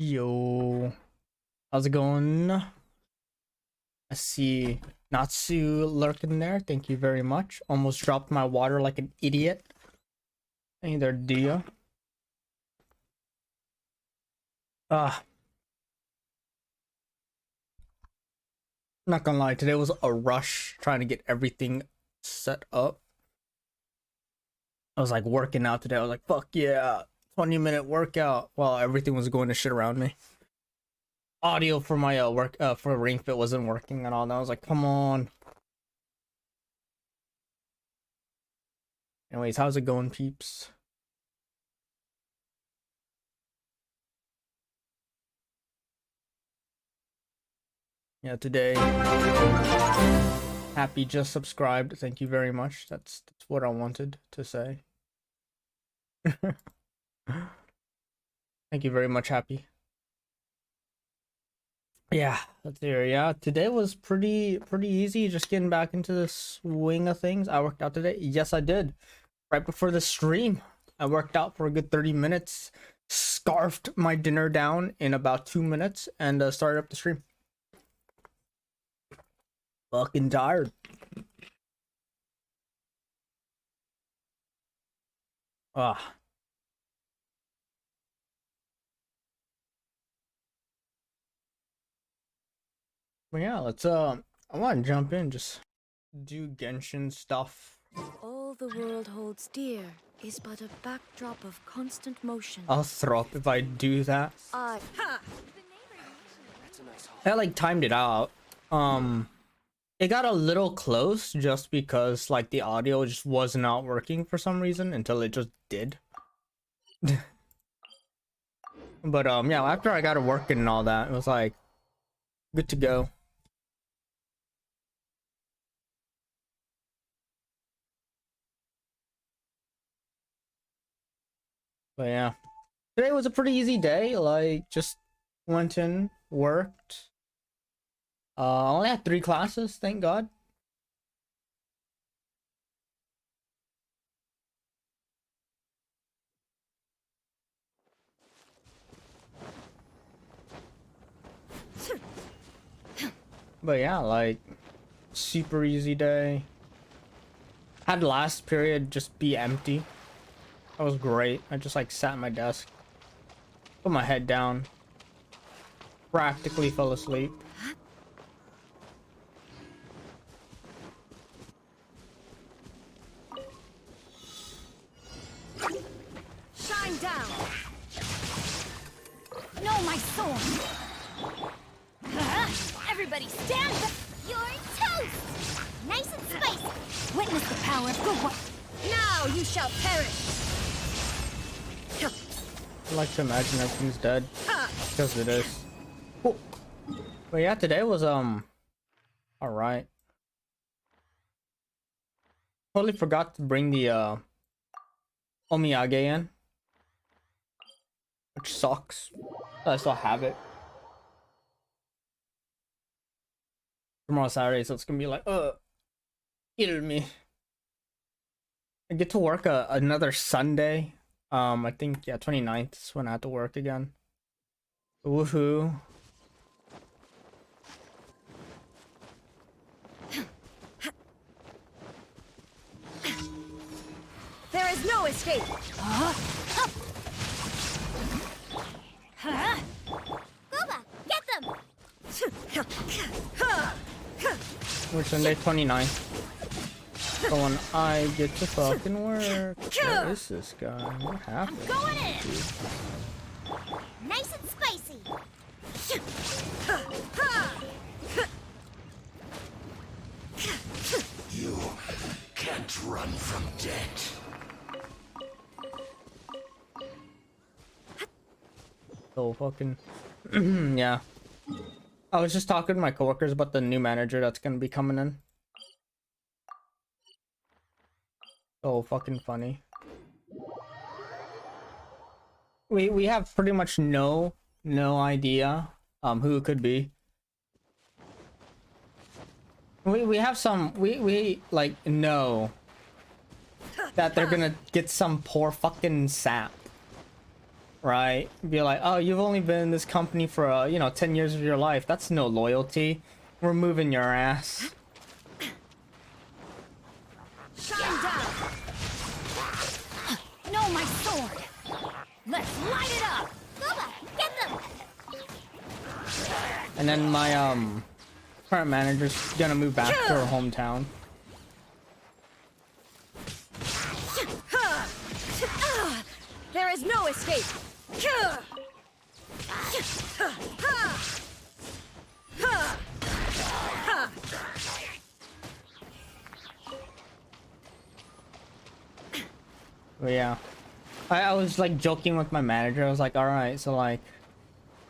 Yo, how's it going? I see Natsu lurking there. Thank you very much. Almost dropped my water like an idiot. Hey there, Dia. Ah, not gonna lie, today was a rush trying to get everything set up. I was like working out today. I was like, fuck yeah, 20-minute workout while everything was going to shit around me. Audio for my work for Ring Fit wasn't working and all that. I was like, come on. Anyways, how's it going, peeps? Yeah, today. Happy just subscribed. Thank you very much. That's what I wanted to say. Thank you very much, Happy. Yeah, that's there. Yeah, today was pretty easy. Just getting back into the swing of things. I worked out today. Yes, I did. Right before the stream, I worked out for a good 30 minutes. Scarfed my dinner down in about 2 minutes and started up the stream. Fucking tired. Ah. But yeah, let's I want to jump in, just do Genshin stuff. All the world holds dear is but a backdrop of constant motion. I'll throw up if I do that. I like timed it out. It got a little close just because like the audio just was not working for some reason until it just did. But yeah, after I got it working and all that, it was like good to go. But yeah, today was a pretty easy day. Like, just went in, worked. Only had 3 classes, thank God. But yeah, like, super easy day. Had last period just be empty. That was great. I just like sat at my desk, put my head down, practically fell asleep. Shine down. No, my sword. Everybody stand up. You're toast. Nice and spicy. Witness the power of good work. Now you shall perish. I like to imagine everything's dead because it is. Cool. But yeah, today was all right. Totally forgot to bring the omiyage in, which sucks. I still have it. Tomorrow Saturday, so it's gonna be like kill me. I get to work another Sunday. I think, yeah, 29th is when I have to work again. Woohoo. There is no escape. Gooba, get them. We're Sunday 29th. So when I get to fucking work. Where is this guy? What happened? I'm going in. Nice and spicy. You can't run from death. So fucking yeah. I was just talking to my coworkers about the new manager that's gonna be coming in. So fucking funny. We have pretty much no idea who it could be. We have some we like know that they're gonna get some poor fucking sap right? Be like, oh, you've only been in this company for 10 years of your life. That's no loyalty. We're moving your ass. Shine down. No, my sword. Let's light it up. Booba, get them. And then my current manager's gonna move back to her hometown. There is no escape. But yeah, I was like joking with my manager. I was like, all right, so like,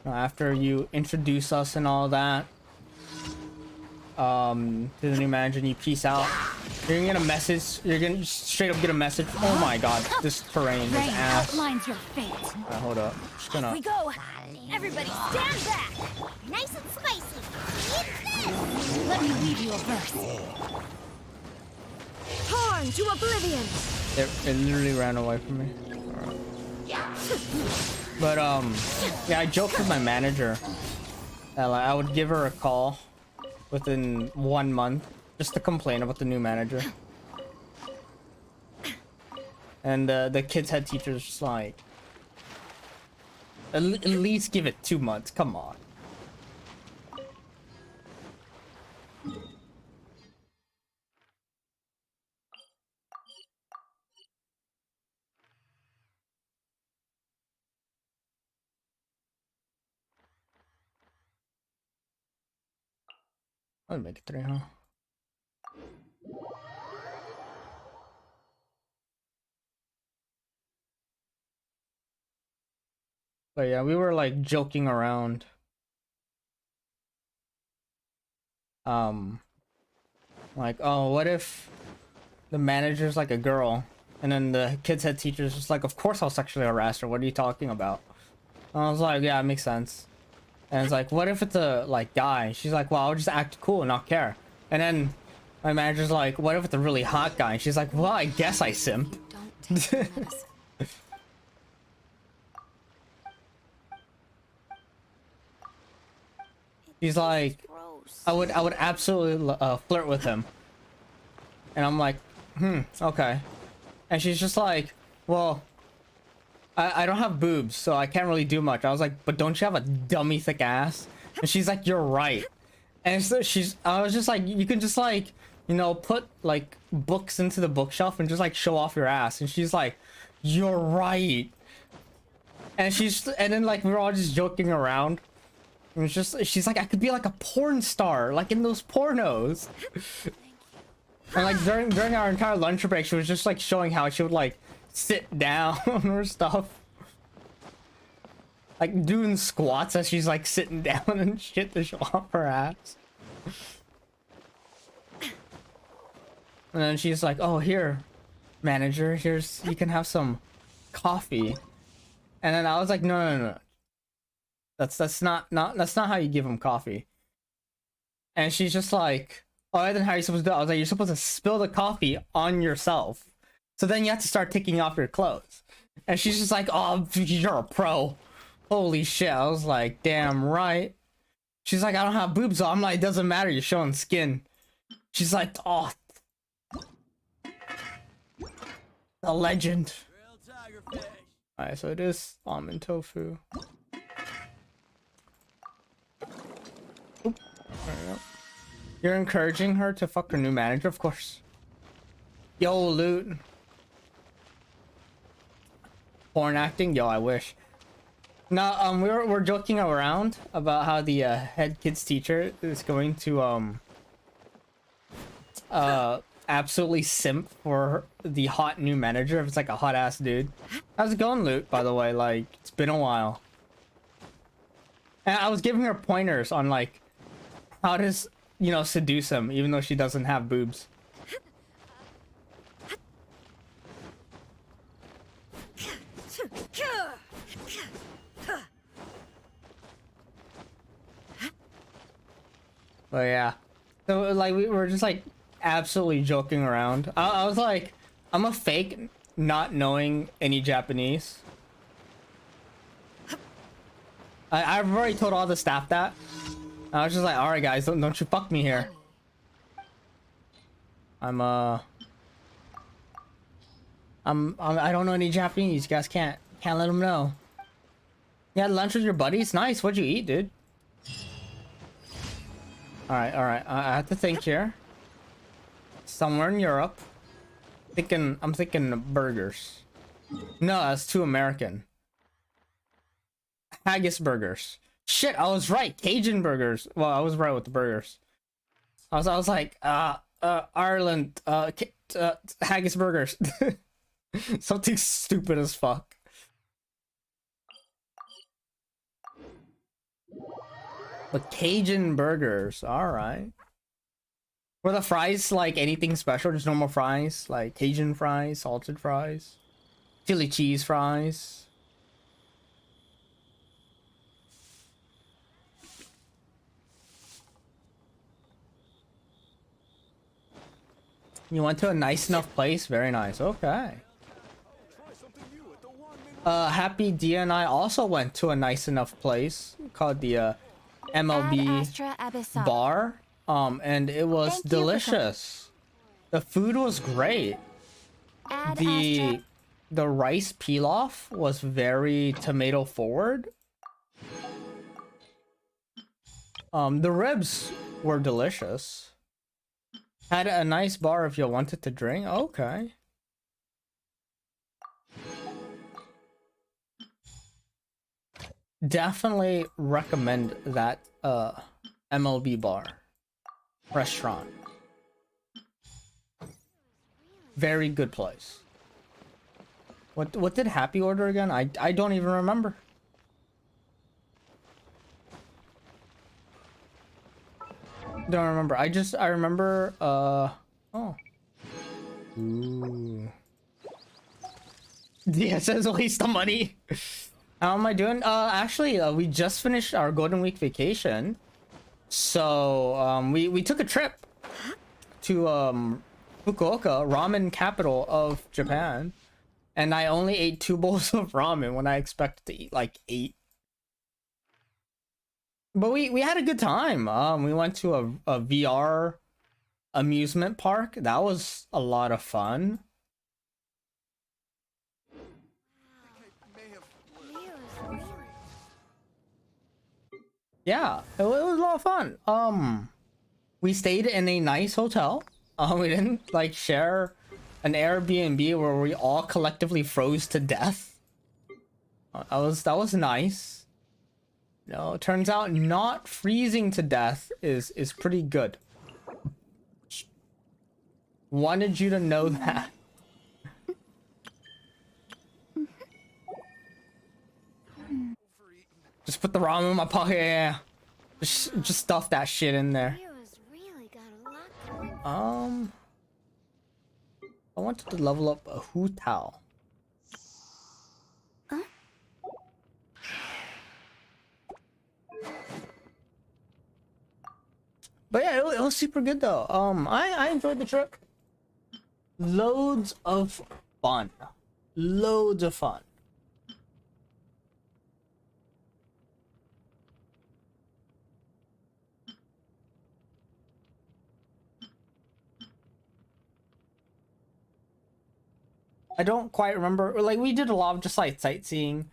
after you introduce us and all that, to the new manager, and you peace out, you're gonna get a message. You're gonna straight up get a message. Oh my god, this terrain is ass. Outlines your fate. Hold up, just gonna. We go. Everybody stand back. Nice and spicy. Eat this. Let me leave you a verse. Torn to oblivion. It literally ran away from me. But yeah, I joked with my manager that like, I would give her a call within 1 month just to complain about the new manager. And the kids' head teacher's just like, at least give it 2 months. Come on. I'll make it 3, huh? But yeah, we were like joking around. Like, oh, what if the manager's like a girl? And then the kid's head teacher's just like, of course I'll sexually harass her. What are you talking about? And I was like, yeah, it makes sense. And it's like, what if it's a like guy? She's like, well, I'll just act cool and not care. And then my manager's like, what if it's a really hot guy? And she's like, well, I guess I simp. She's like, I would absolutely flirt with him. And I'm like, okay. And she's just like, well, I don't have boobs, so I can't really do much. I was like, but don't you have a dummy thick ass? And she's like, you're right. And so I was just like, you can just like, put like books into the bookshelf and just like show off your ass. And she's like, you're right. And then like we were all just joking around. And it's just, she's like, I could be like a porn star, like in those pornos. And like during our entire lunch break, she was just like showing how she would like sit down or stuff, like doing squats as she's like sitting down and shit to show off her ass. And then she's like, oh, here, manager, you can have some coffee. And then I was like, no. That's not how you give him coffee. And she's just like, oh, then how are you supposed to do it? I was like, you're supposed to spill the coffee on yourself. So then you have to start taking off your clothes. And she's just like, oh, you're a pro. Holy shit. I was like, damn right. She's like, I don't have boobs. So I'm like, it doesn't matter. You're showing skin. She's like, oh. A legend. Alright, so it is almond tofu. Oop. There we go. You're encouraging her to fuck her new manager? Of course. Yo, loot. Porn acting? Yo, I wish. No, we're joking around about how the head kids teacher is going to absolutely simp for the hot new manager if it's like a hot ass dude. How's it going, Loot, by the way? Like, it's been a while. And I was giving her pointers on like how to seduce him even though she doesn't have boobs. But yeah, so like we were just like absolutely joking around. I was like, I'm a fake not knowing any Japanese. I've already told all the staff that. I was just like, all right, guys, don't you fuck me here. I don't know any Japanese. You guys can't let them know. You had lunch with your buddies? Nice. What'd you eat, dude? All right. I have to think here. Somewhere in Europe. I'm thinking burgers. No, that's too American. Haggis burgers. Shit, I was right. Cajun burgers. Well, I was right with the burgers. I was like, Ireland, haggis burgers. Something stupid as fuck. But Cajun burgers, alright. Were the fries like anything special? Just normal fries? Like Cajun fries, salted fries, chili cheese fries? You went to a nice enough place? Very nice. Okay. Happy Dia and I also went to a nice enough place called the MLB bar. And it was delicious. The food was great. The rice pilaf was very tomato forward. The ribs were delicious. Had a nice bar if you wanted to drink. Okay. Definitely recommend that MLB bar restaurant. Very good place. What did Happy order again? I don't even remember. Don't remember. I remember oh. Ooh. Yeah, it says waste of money. How am I doing? Actually, we just finished our Golden Week vacation. So, we took a trip to Fukuoka, ramen capital of Japan. And I only ate 2 bowls of ramen when I expected to eat like 8. But we had a good time. We went to a VR amusement park. That was a lot of fun. Yeah, it was a lot of fun. We stayed in a nice hotel. We didn't like share an Airbnb where we all collectively froze to death. That was nice. No, it turns out not freezing to death is pretty good. Wanted you to know that. Just put the ramen in my pocket. Yeah. Just stuff that shit in there. I wanted to level up a Hu Tao. But yeah, it was super good though. I enjoyed the trip. Loads of fun. Loads of fun. I don't quite remember. Like, we did a lot of just like sightseeing,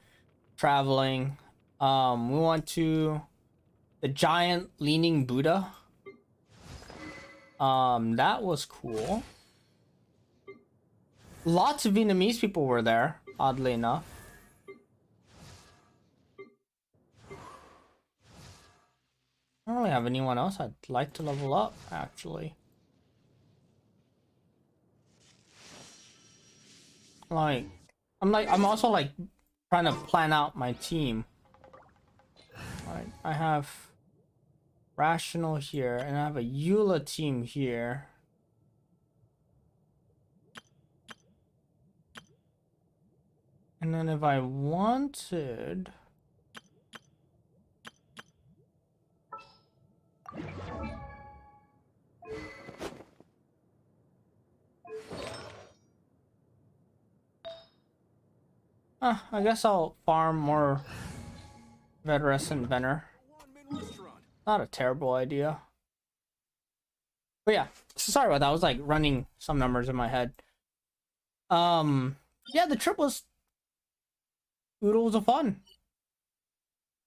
traveling. We went to the giant leaning Buddha. That was cool. Lots of Vietnamese people were there, oddly enough. I don't really have anyone else I'd like to level up, actually. I'm also like trying to plan out my team. Like, I have Rational here, and I have a Eula team here. And then if I wanted... I guess I'll farm more Veteran Venner. Not a terrible idea. But yeah, sorry about that. I was like running some numbers in my head. Yeah, the trip was oodles of fun.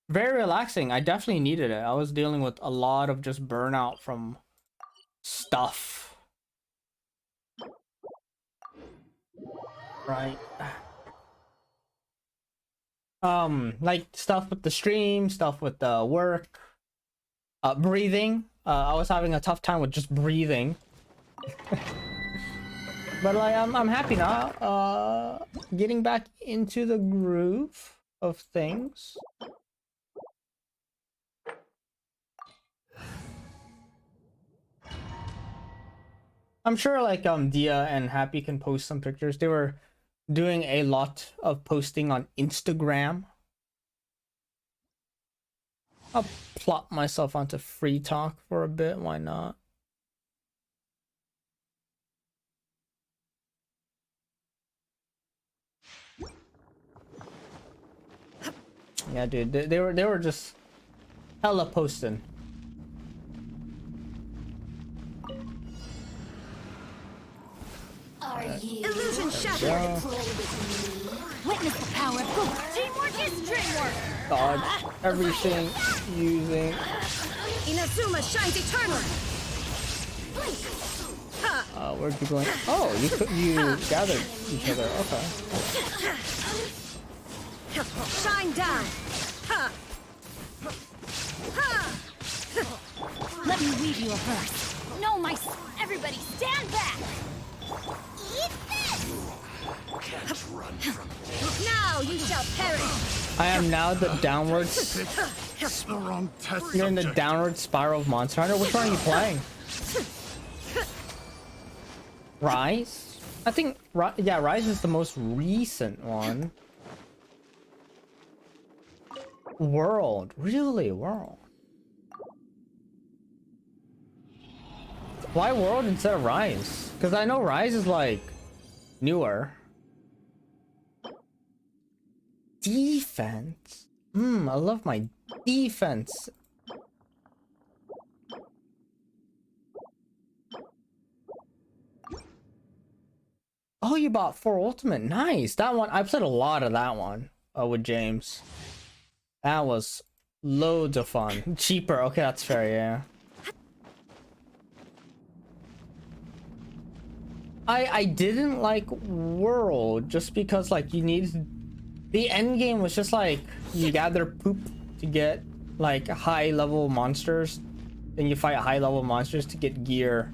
Very relaxing. I definitely needed it. I was dealing with a lot of just burnout from stuff. Right. Like stuff with the stream, stuff with the work, breathing. I was having a tough time with just breathing. But like I'm happy now. Getting back into the groove of things. I'm sure like Dia and Happy can post some pictures. They were doing a lot of posting on Instagram. I'll plop myself onto free talk for a bit, why not? Yeah, dude, they were just hella posting. Illusion shattered. Witness the power of good. Teamwork is dreamwork. Dodge everything using. Inazuma shines eternally. Where'd you going? Oh, you gathered each other. Okay. Shine down. Let me weave you a verse. No, everybody stand back. Eat this. Can't run from death. Now you shall perish. I am now the downwards. You're in the downward spiral of Monster Hunter. Which one are you playing? Rise? I think, yeah, Rise is the most recent one. World. Really? World. Why World instead of Rise? Because I know Rise is like newer. Defense. I love my defense. Oh, you bought 4 Ultimate. Nice. That one, I played a lot of that one with James. That was loads of fun. Cheaper. Okay, that's fair, yeah. I didn't like World just because like you needed, the end game was just like you gather poop to get like high level monsters, then you fight high level monsters to get gear.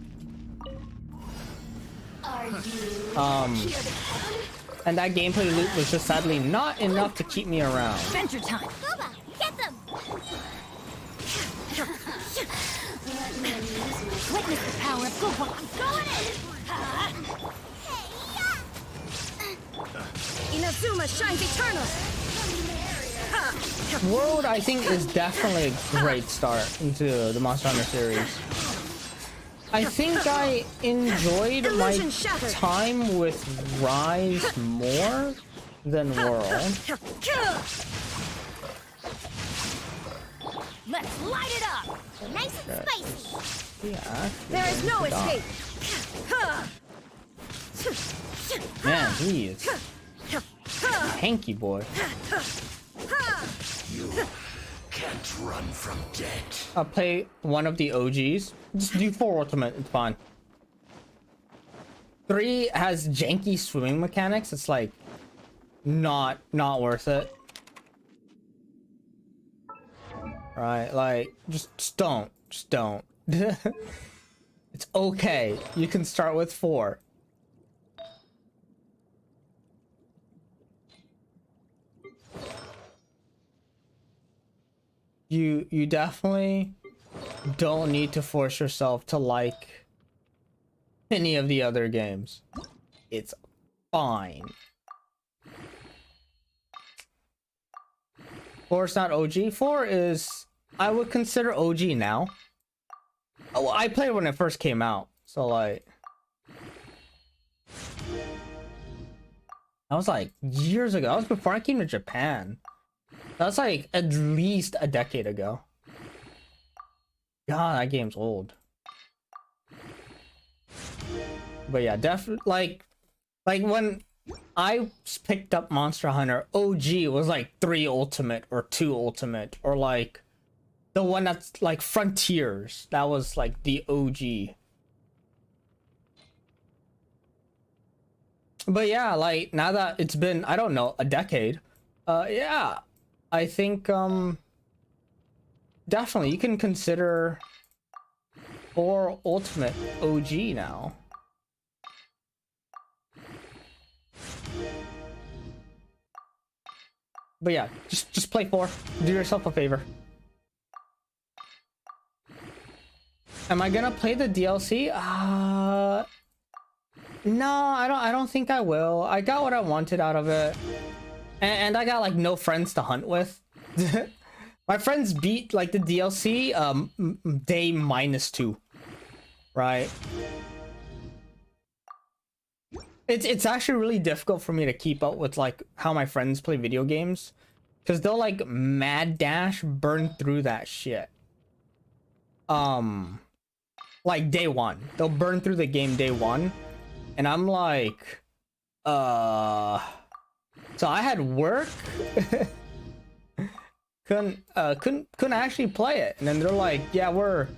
And that gameplay loop was just sadly not enough to keep me around. Adventure time. Booba, get them. Witness the power of Gooba. I'm going in. Inazuma shines eternal. World, I think, is definitely a great start into the Monster Hunter series. I think I enjoyed my time with Rise more than World. Let's light it up. Nice and spicy. Yeah. There is no escape. Man, he is hanky boy. You can't run from death. I'll play one of the OGs. Just do 4 Ultimate, it's fine. 3 has janky swimming mechanics. It's like not worth it. Right, like just don't. It's okay. You can start with 4. You definitely don't need to force yourself to like any of the other games. It's fine. 4 is not OG. 4 is, I would consider OG now. Oh, I played when it first came out, so like that was like years ago. That was before I came to Japan. That's like at least a decade ago. God, that game's old. But yeah, definitely like when I picked up Monster Hunter, OG was like 3 Ultimate or 2 Ultimate, or like the one that's like Frontiers. That was like the OG. But yeah, like now that it's been, I don't know, a decade, yeah, I think definitely you can consider 4 Ultimate OG now. But yeah, just play 4. Do yourself a favor. Am I gonna play the DLC? No, I don't think I will. I got what I wanted out of it. And I got like no friends to hunt with. My friends beat like the DLC day -2. Right? It's actually really difficult for me to keep up with like how my friends play video games, because they'll like mad dash burn through that shit. Like day 1. They'll burn through the game day 1. And I'm like, so I had work. couldn't actually play it. And then they're like, yeah, we're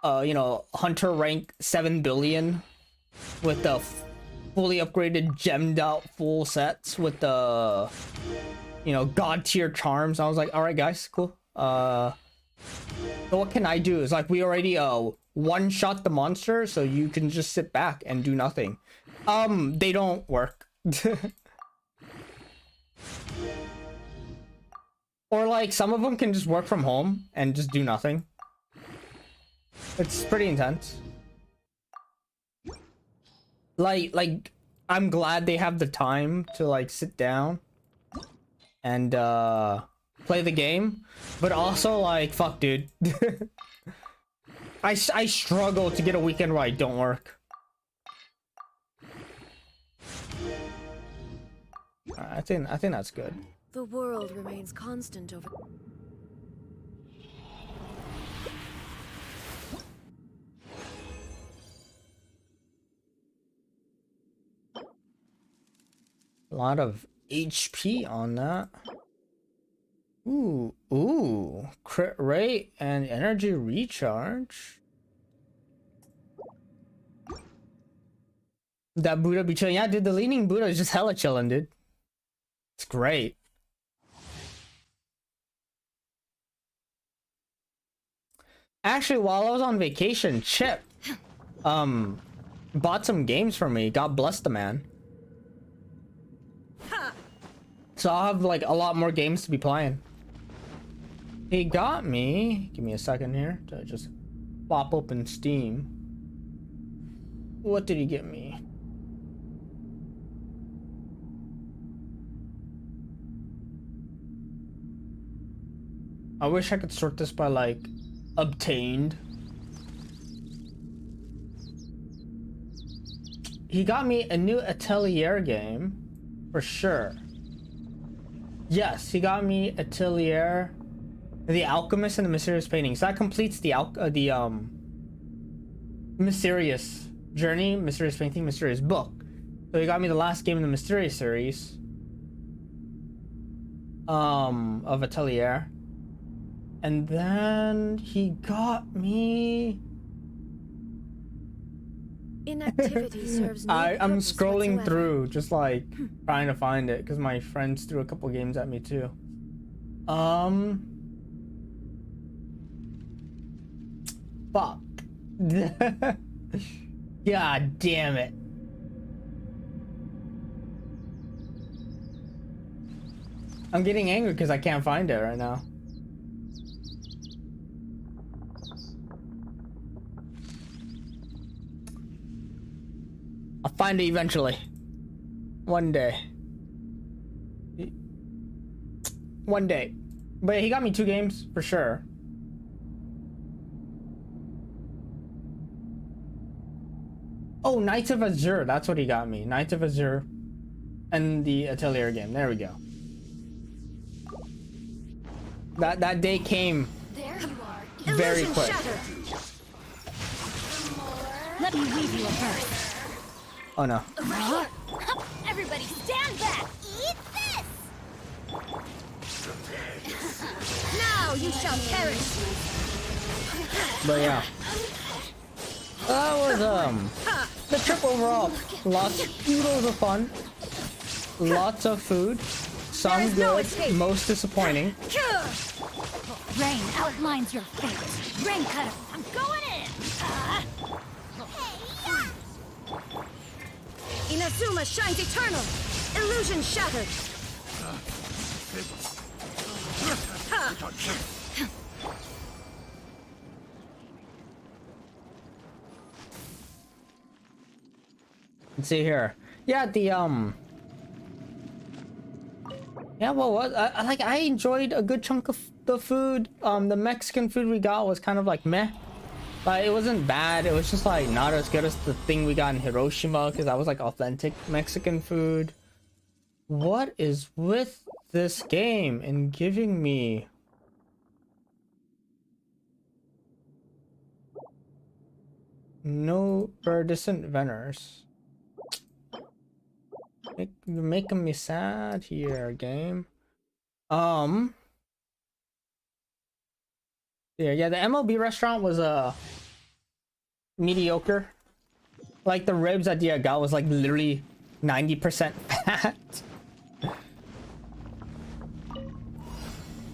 you know, hunter rank 7 billion with the fully upgraded gemmed out full sets with the, you know, god tier charms. I was like, all right guys, cool. So what can I do? It's like, we already one shot the monster, so you can just sit back and do nothing. They don't work. Or like some of them can just work from home and just do nothing. It's pretty intense. Like I'm glad they have the time to like sit down and play the game, but also like, fuck dude. I struggle to get a weekend where I don't work. I think that's good. The world remains constant over. A lot of HP on that. Ooh, crit rate and energy recharge. That Buddha be chilling. Yeah, dude, the leaning Buddha is just hella chilling, dude. It's great. Actually, while I was on vacation, Chip bought some games for me. God bless the man. So I'll have like a lot more games to be playing. He got me, give me a second here to just pop open Steam. What did he get me? I wish I could sort this by like obtained. He got me a new Atelier game for sure. Yes, he got me Atelier, The Alchemist and the Mysterious Paintings. That completes the Mysterious Journey, Mysterious Painting, Mysterious Book. So he got me the last game in the Mysterious series of Atelier. And then he got me... Inactivity serves no I'm purpose scrolling whatsoever. through, just like trying to find it, because my friends threw a couple games at me too. Fuck. God damn it. I'm getting angry because I can't find it right now. I'll find it eventually. One day. One day. But he got me 2 games for sure. Oh, Knights of Azure. That's what he got me. Knights of Azure. And the Atelier game. There we go. That day came There you are. very Illusion quick. shattered. Let me weave you a verse. Oh no. Over here. Everybody stand back. Eat this. Now you shall perish. But yeah. That was the trip overall. Lots of fun. Lots of food. Some good, most disappointing. Rain outlines your fate. Rain cutter. I'm going in. Inazuma shines eternal. Illusion shattered. Let's see here. Yeah, the yeah, well, what I enjoyed a good chunk of the food. The Mexican food we got was kind of like meh. Like, it wasn't bad. It was just like not as good as the thing we got in Hiroshima, because that was like authentic Mexican food. What is with this game and giving me no iridescent Veners? You're making me sad here, game. Yeah, the MLB restaurant was mediocre. Like, the ribs that I got was like literally 90% fat.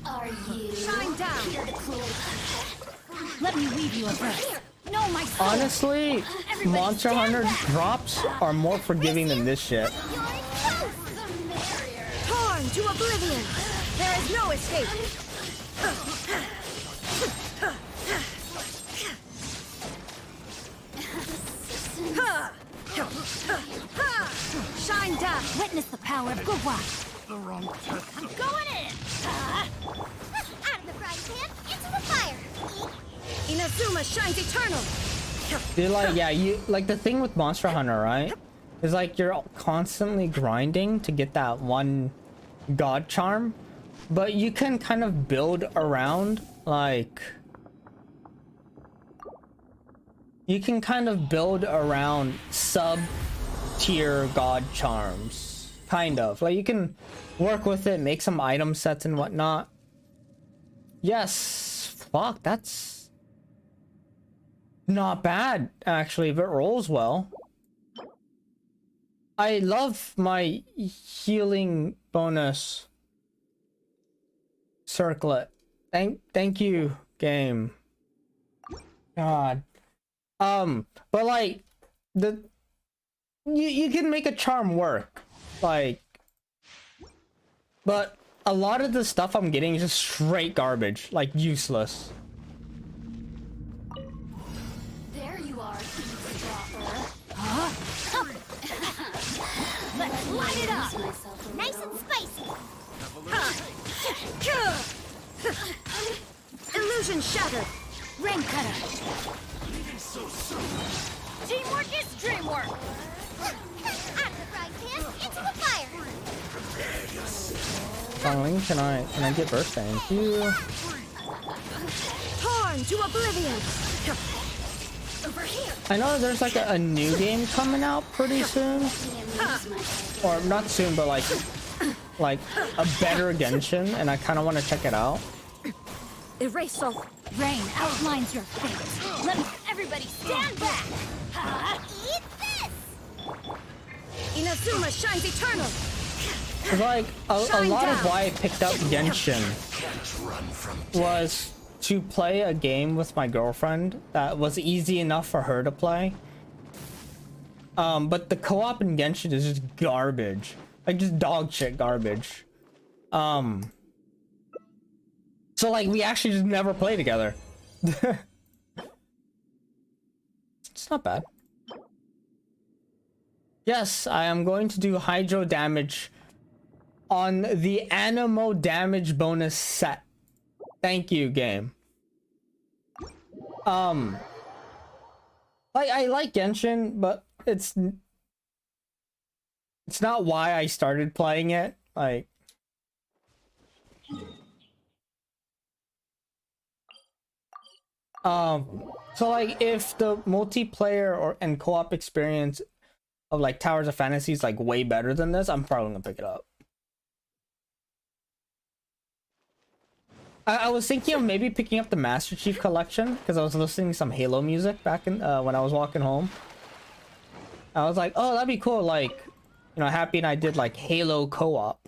Are you shine down? Let me weave you a verse. No, my soul. Honestly, Monster Hunter drops are more forgiving than this shit. Torn to oblivion. There is no escape. Shine down. Witness the power of Gugwa. I'm going in. Out of the frying pan, into the fire. Inazuma shines eternal. Dude, like, yeah, you like the thing with Monster Hunter, right? Is like you're constantly grinding to get that one god charm, but you can kind of build around, like, you can kind of build around sub tier god charms, kind of. Like, you can work with it, make some item sets and whatnot. Yes, fuck, that's not bad actually if it rolls well. I love my healing bonus circlet. Thank you, game. God. But like you can make a charm work. Like, but a lot of the stuff I'm getting is just straight garbage, like useless. There you are, eavesdropper. Let's light it up. Nice and spicy. Illusion shattered. Rain cutter. Teamwork is dreamwork. Out of the frying pan, into the fire. Darling, can I get burst? Thank you. Torn to oblivion. Over here. I know there's like a new game coming out pretty soon, or not soon, but like a better Genshin, and I kind of want to check it out. Erase all. Rain outlines your fate. Let everybody stand back. Eat this. Inazuma shines eternal. It's like a lot of why I picked up Genshin was to play a game with my girlfriend that was easy enough for her to play. But the co-op in Genshin is just garbage, like just dog shit garbage. So like we actually just never play together. It's not bad. Yes, I am going to do hydro damage on the Animo damage bonus set. Thank you, game. Like, I like Genshin, but it's not why I started playing it. Like, So like if the multiplayer or and co-op experience of like Towers of Fantasy is like way better than this, I'm probably gonna pick it up. I was thinking of maybe picking up the Master Chief Collection because I was listening to some Halo music back in when I was walking home. I was like, oh, that'd be cool. Like, you know, Happy and I did like Halo co-op.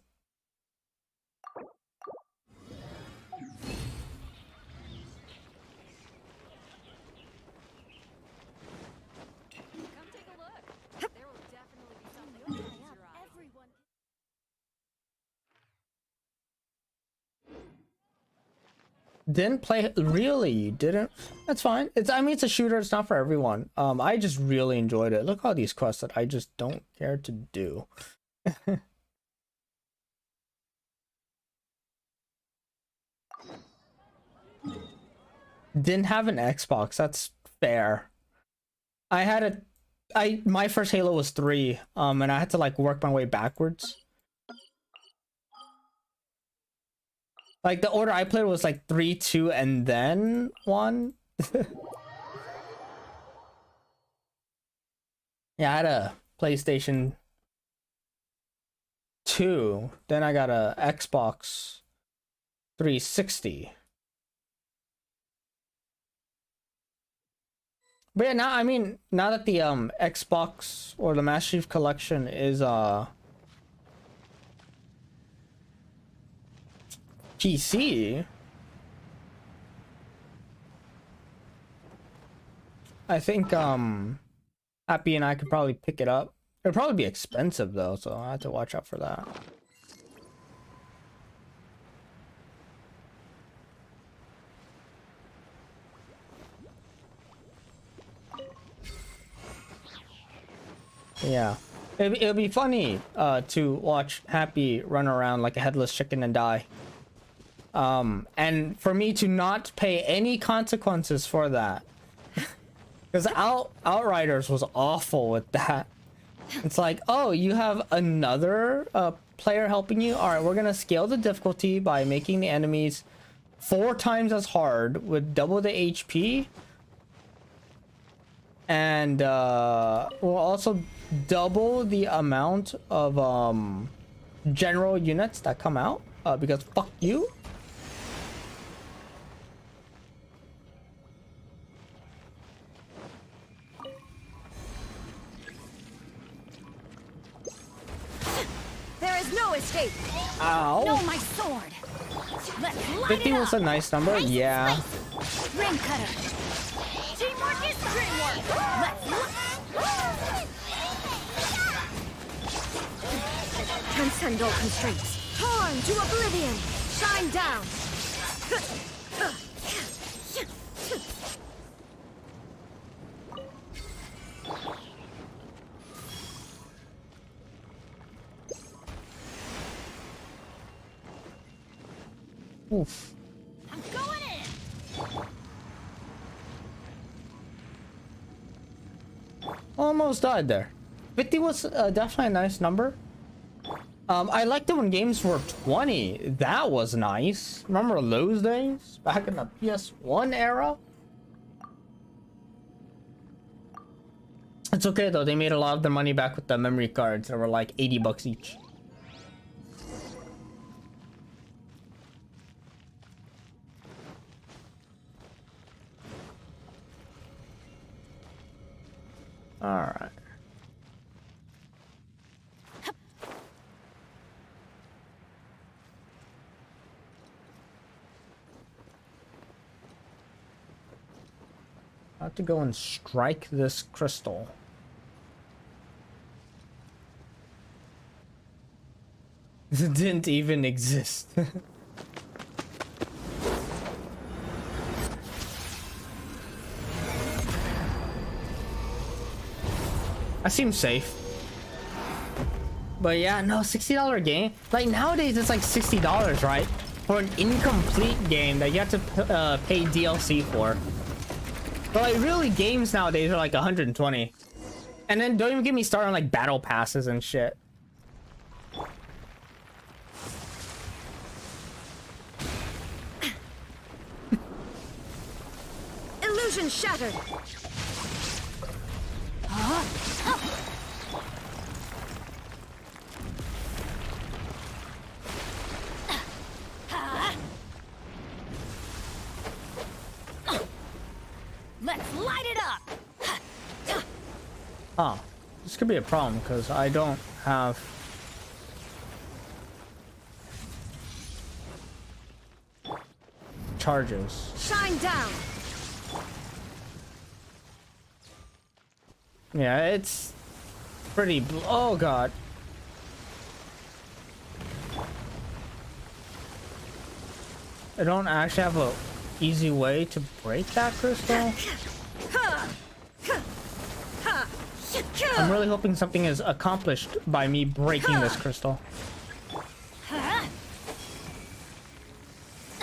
Didn't play, really? You didn't? That's fine. It's, I mean, it's a shooter. It's not for everyone. I just really enjoyed it. Look at all these quests that I just don't care to do. Didn't have an Xbox. That's fair. I had my first Halo was 3. And I had to like work my way backwards. Like the order I played was like 3, 2, and then 1. Yeah, I had a PlayStation 2. Then I got a Xbox 360. But yeah, now I mean, now that the Xbox or the Master Chief Collection is PC, I think Happy and I could probably pick it up. It'll probably be expensive though, so I have to watch out for that. Yeah, it'll be funny to watch Happy run around like a headless chicken and die. And for me to not pay any consequences for that. Because Outriders was awful with that. It's like, oh, you have another player helping you? Alright, we're gonna scale the difficulty by making the enemies 4 times as hard with double the HP. And we'll also double the amount of general units that come out. Because fuck you. No escape. Ow. No, my sword. Let's light 50 it was a up. nice number. Nice Yeah. Ring cutter. Teamwork is dreamwork. Let's transcend all constraints. Torn to oblivion. Shine down. Oof. I'm going in. Almost died there. 50 was definitely a nice number. I liked it when games were 20. That was nice. Remember those days? Back in the PS1 era? It's okay though, they made a lot of the money back with the memory cards that were like 80 bucks each. Alright. I have to go and strike this crystal. It didn't even exist. I seem safe. But yeah, no, $60 game. Like nowadays it's like $60, right? For an incomplete game that you have to pay DLC for. But like really games nowadays are like 120. And then don't even get me started on like battle passes and shit. Illusion shattered. Let's light it up. Oh, this could be a problem because I don't have. Charges. Shine down. Yeah, it's pretty. Oh god. I don't actually have a easy way to break that crystal. I'm really hoping something is accomplished by me breaking this crystal.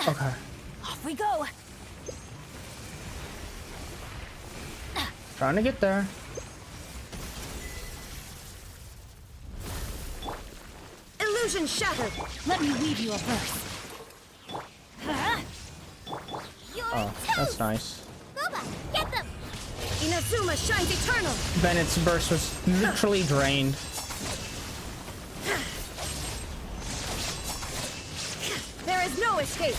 Okay. Off we go. Trying to get there. Illusion shattered. Let me weave you a verse. You're Oh, that's toast. nice. Boba, get them. Inazuma shines eternal. Bennett's burst was literally drained. There is no escape.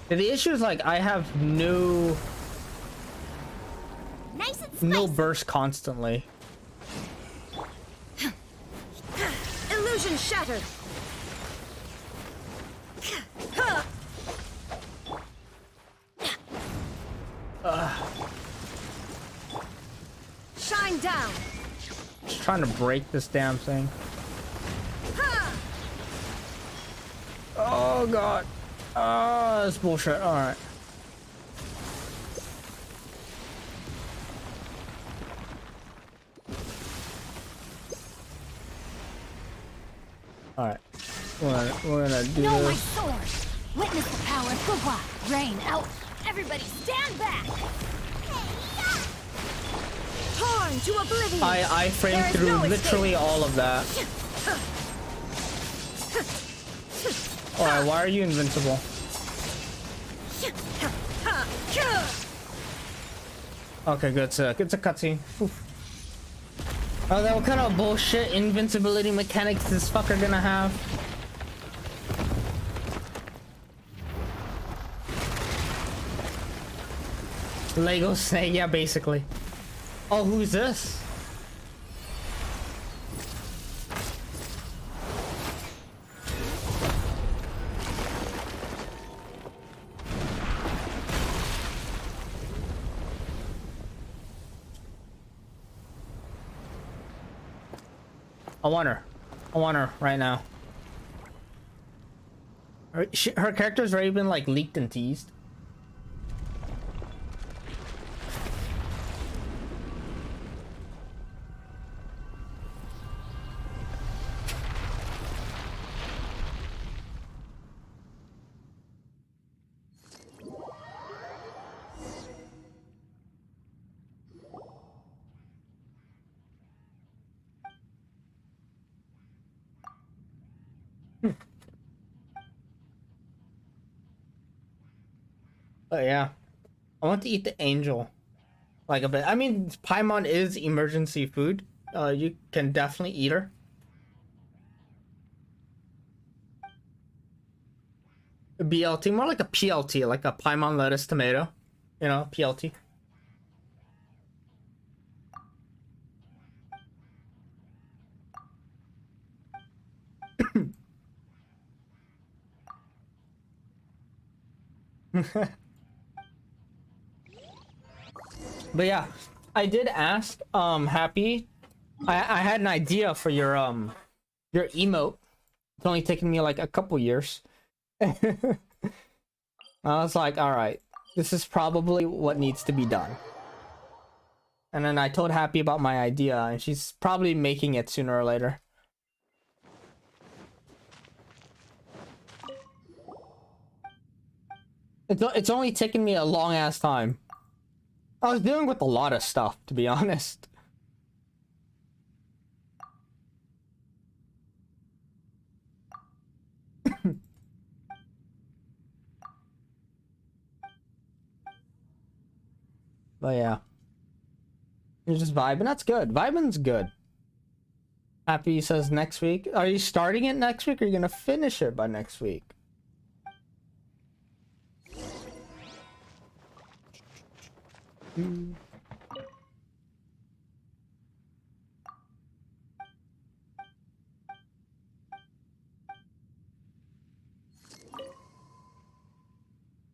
The issue is like I have no Nice and spicy. burst constantly. Illusion shattered. Shine down. Just trying to break this damn thing. Oh god. Oh, that's bullshit. Alright. Alright. We're gonna do Know my this. sword. Witness the power of Gua. Rain out. Everybody stand back. Torn to oblivion. I framed There is through no escape. literally all of that. Alright, why are you invincible? Okay, good. It's a cutscene. Oof. Oh, then what kind of bullshit invincibility mechanics is this fucker gonna have? Lego snake, yeah, basically. Oh, who's this? I want her. I want her right now. Her character's already been like leaked and teased. But yeah, I want to eat the angel, like a bit. I mean, Paimon is emergency food. You can definitely eat her. BLT, more like a PLT, like a Paimon lettuce tomato. You know, PLT. But yeah, I did ask Happy. I had an idea for your emote. It's only taken me like a couple years. I was like, all right, this is probably what needs to be done. And then I told Happy about my idea, and she's probably making it sooner or later. It's only taken me a long ass time. I was dealing with a lot of stuff, to be honest. But yeah. You're just vibing. That's good. Vibing's good. Happy says next week. Are you starting it next week or are you gonna finish it by next week?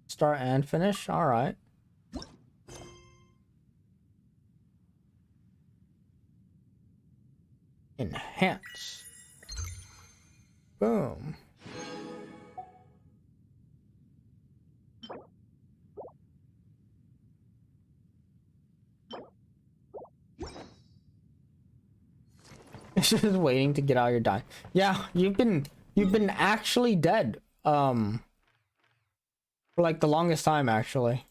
Start and finish? Alright. Enhance. Boom. Just waiting to get out of your die. Yeah, you've been actually dead. For like the longest time actually.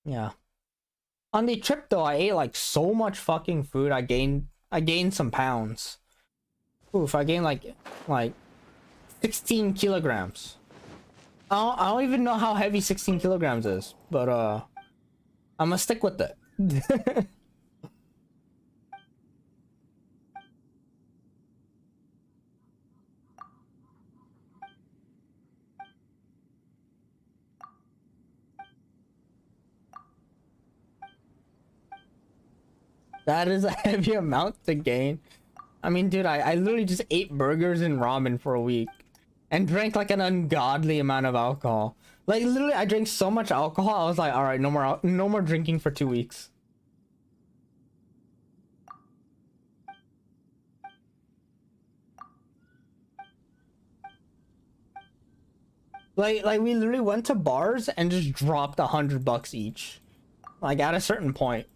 Yeah. On the trip though, I ate like so much fucking food. I gained some pounds. Oof, I gained like 16 kilograms. I don't even know how heavy 16 kilograms is, but I'm gonna stick with it. That is a heavy amount to gain. I mean, dude, I literally just ate burgers and ramen for a week and drank like an ungodly amount of alcohol. Like literally, I drank so much alcohol. I was like, all right, no more drinking for 2 weeks. Like we literally went to bars and just dropped $100 each. Like at a certain point.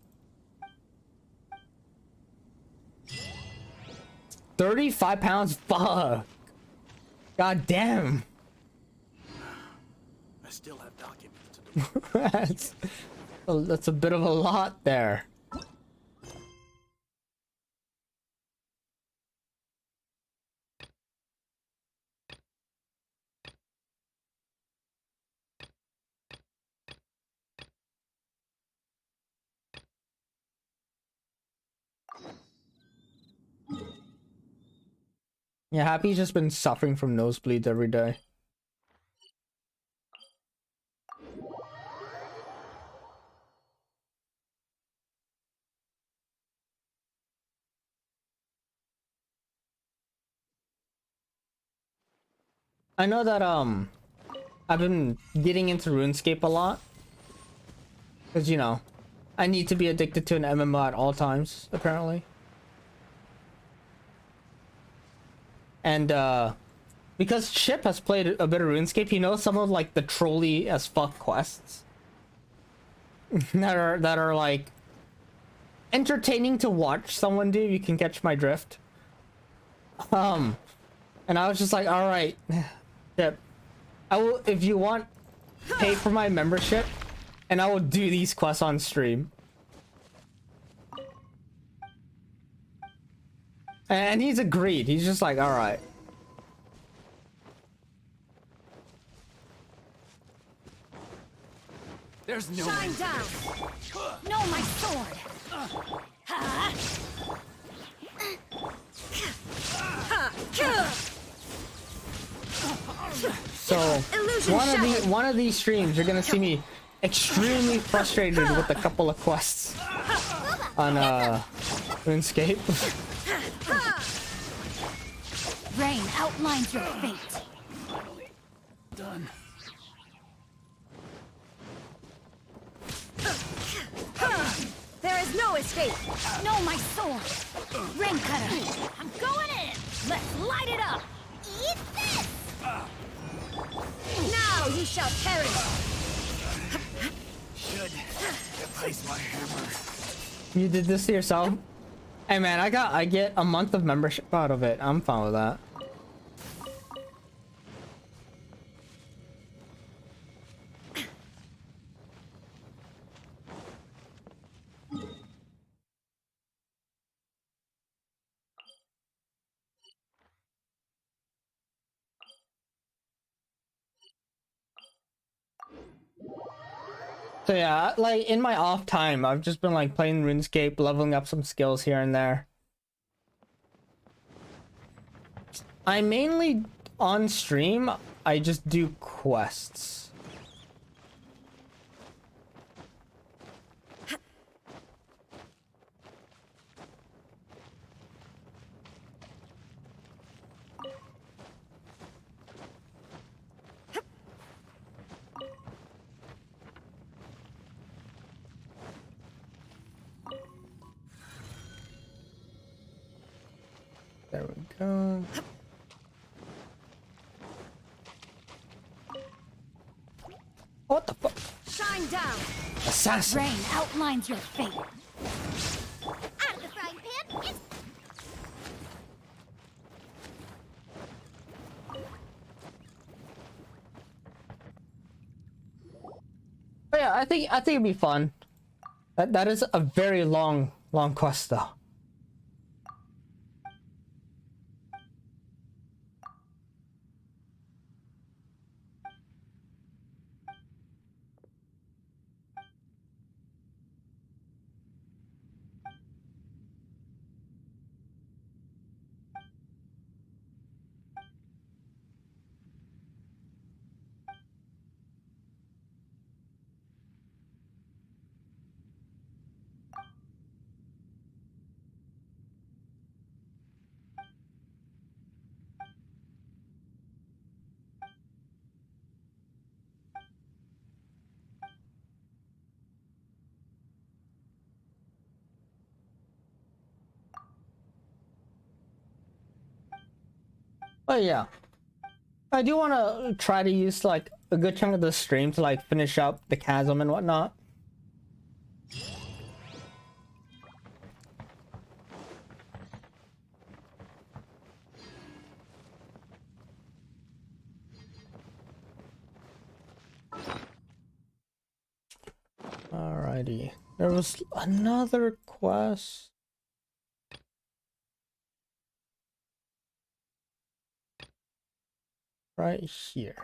35 pounds? Fuck. God damn. I still have documents to do. that's a bit of a lot there. Yeah, Happy's just been suffering from nosebleeds every day. I know that I've been getting into RuneScape a lot. Cause you know, I need to be addicted to an MMO at all times, apparently. And because Chip has played a bit of RuneScape, he knows some of like the trolly as fuck quests that are like entertaining to watch someone do. You can catch my drift. And I was just like, all right, Chip, I will, if you want, pay for my membership, and I will do these quests on stream. And he's agreed. He's just like, all right. There's no Shine way. down. No, my sword. So one of these streams, you're gonna see me extremely frustrated with a couple of quests on RuneScape. Rain outlines your fate. Done. There is no escape. No, my sword. Rain cutter. I'm going in. Let's light it up. Eat this! Now you shall perish. Should replace my hammer. You did this to yourself? Hey man, I get a month of membership out of it. I'm fine with that. So yeah, like in my off time, I've just been like playing RuneScape, leveling up some skills here and there. I mainly on stream, I just do quests. There we go. What the fuck? Shine down. Assassin. Rain outlines your fate. Out of the frying pan, it's... But yeah, I think it'd be fun. That is a very long quest though. But yeah, I do want to try to use like a good chunk of the stream to like finish up the chasm and whatnot. Alrighty, there was another quest. Right here.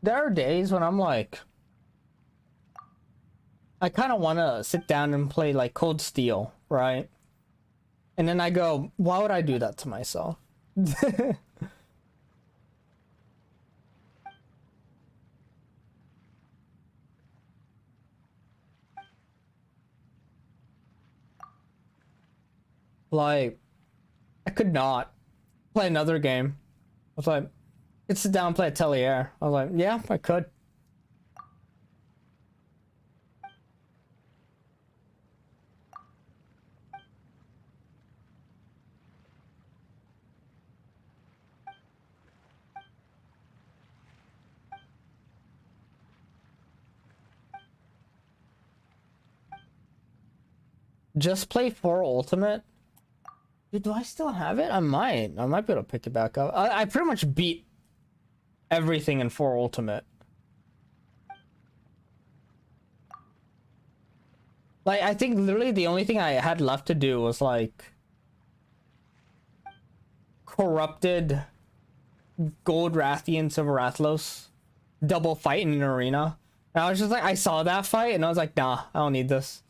There are days when I'm like, I kind of want to sit down and play like Cold Steel, right? And then I go, why would I do that to myself? Like, I could not play another game. I was like, let's sit down and play Atelier. I was like, yeah, I could. Just play 4 Ultimate? Dude, do I still have it? I might be able to pick it back up. I pretty much beat everything in 4 Ultimate. Like, I think literally the only thing I had left to do was like corrupted Gold Rathians of Arathlos double fight in an arena. And I was just like, I saw that fight and I was like, nah, I don't need this.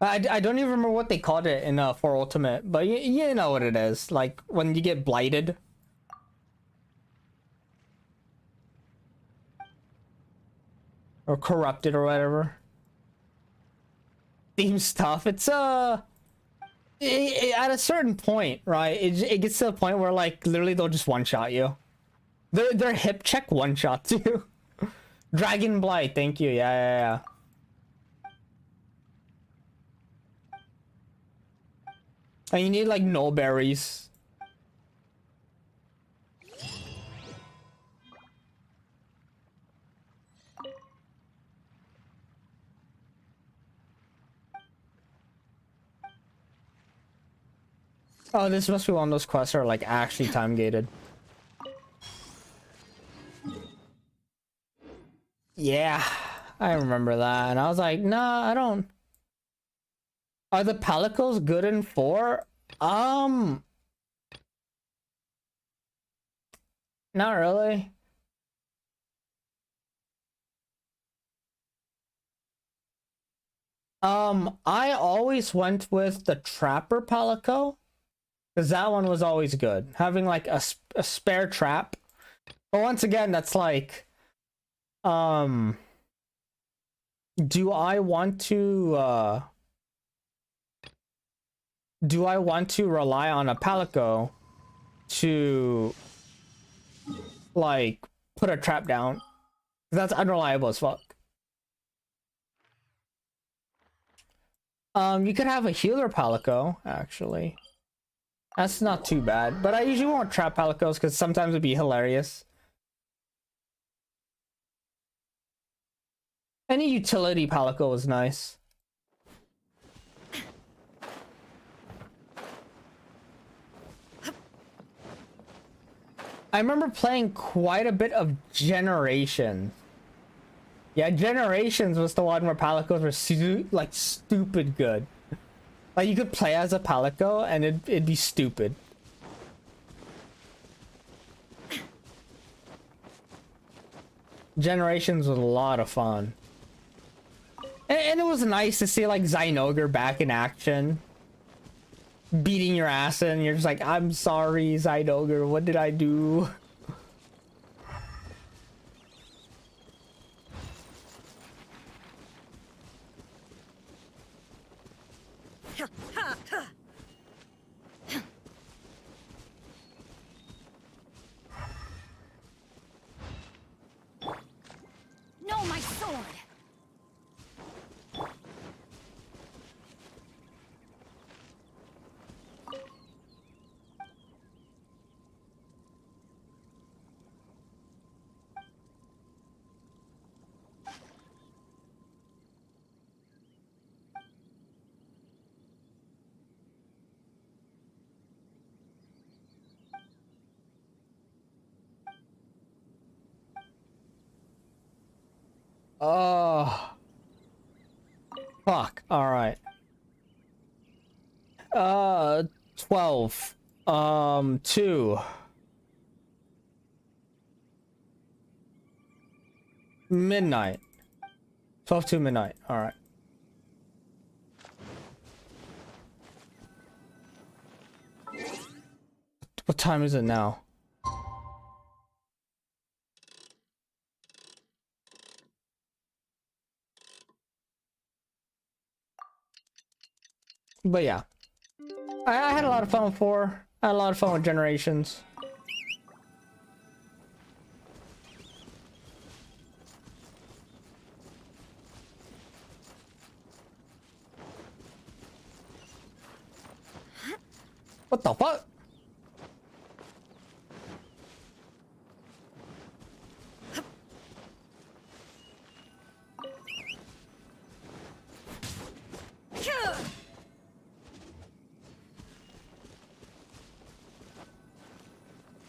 I don't even remember what they called it in 4 Ultimate, but you know what it is. Like, when you get blighted. Or corrupted or whatever. Seems tough. It's, at a certain point, right? It gets to the point where, like, literally they'll just one-shot you. Their hip check one-shots you. Dragon Blight, thank you. Yeah. And you need like no berries. Oh, this must be one of those quests that are like actually time gated. Yeah, I remember that. And I was like, nah, I don't. Are the pellicles good in 4? Not really. I always went with the Trapper Palico, because that one was always good. Having like a spare trap. But once again, that's like, do I want to rely on a Palico to like put a trap down? That's unreliable as fuck. You could have a healer Palico, actually. That's not too bad, but I usually want trap Palicos because sometimes it'd be hilarious. Any utility Palico was nice. I remember playing quite a bit of Generation. Yeah, Generations was the one where Palicos were stupid good. Like you could play as a Palico and it'd be stupid. Generations was a lot of fun. And it was nice to see like Zynoger back in action. Beating your ass and you're just like, I'm sorry, Zynoger, what did I do? No, my sword! Oh. Fuck. Alright. 12. 2. Midnight. 12 to midnight. Alright. What time is it now? But yeah, I had a lot of fun with 4. I had a lot of fun with Generations. What the fuck?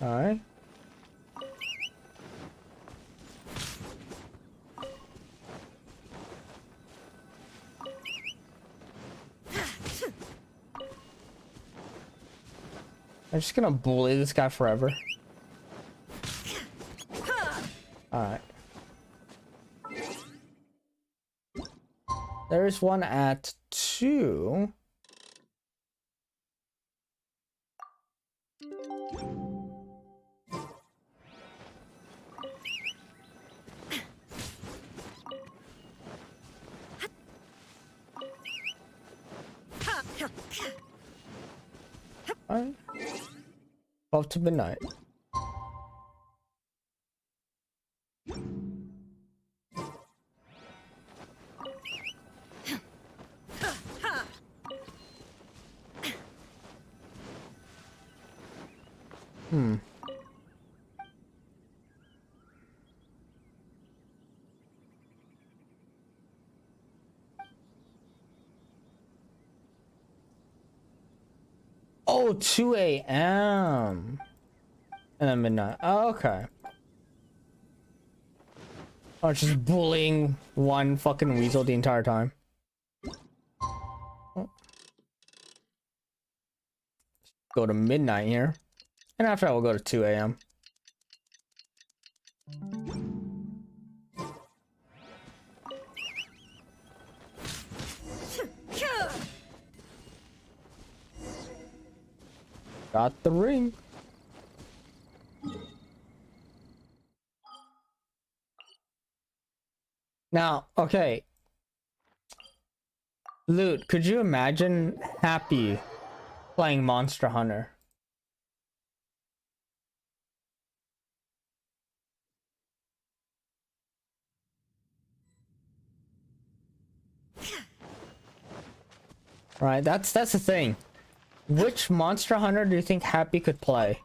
All right. I'm just gonna bully this guy forever. All right. There's one at 2. Alright. 12 to midnight. Hmm. Oh, 2 a.m. and then midnight. Oh, okay. Oh, just bullying one fucking weasel the entire time. Oh. Go to midnight here. And after that, we'll go to 2 a.m. Got the ring. Now, okay. Loot, could you imagine Happy playing Monster Hunter? Right, that's the thing. Which Monster Hunter do you think Happy could play?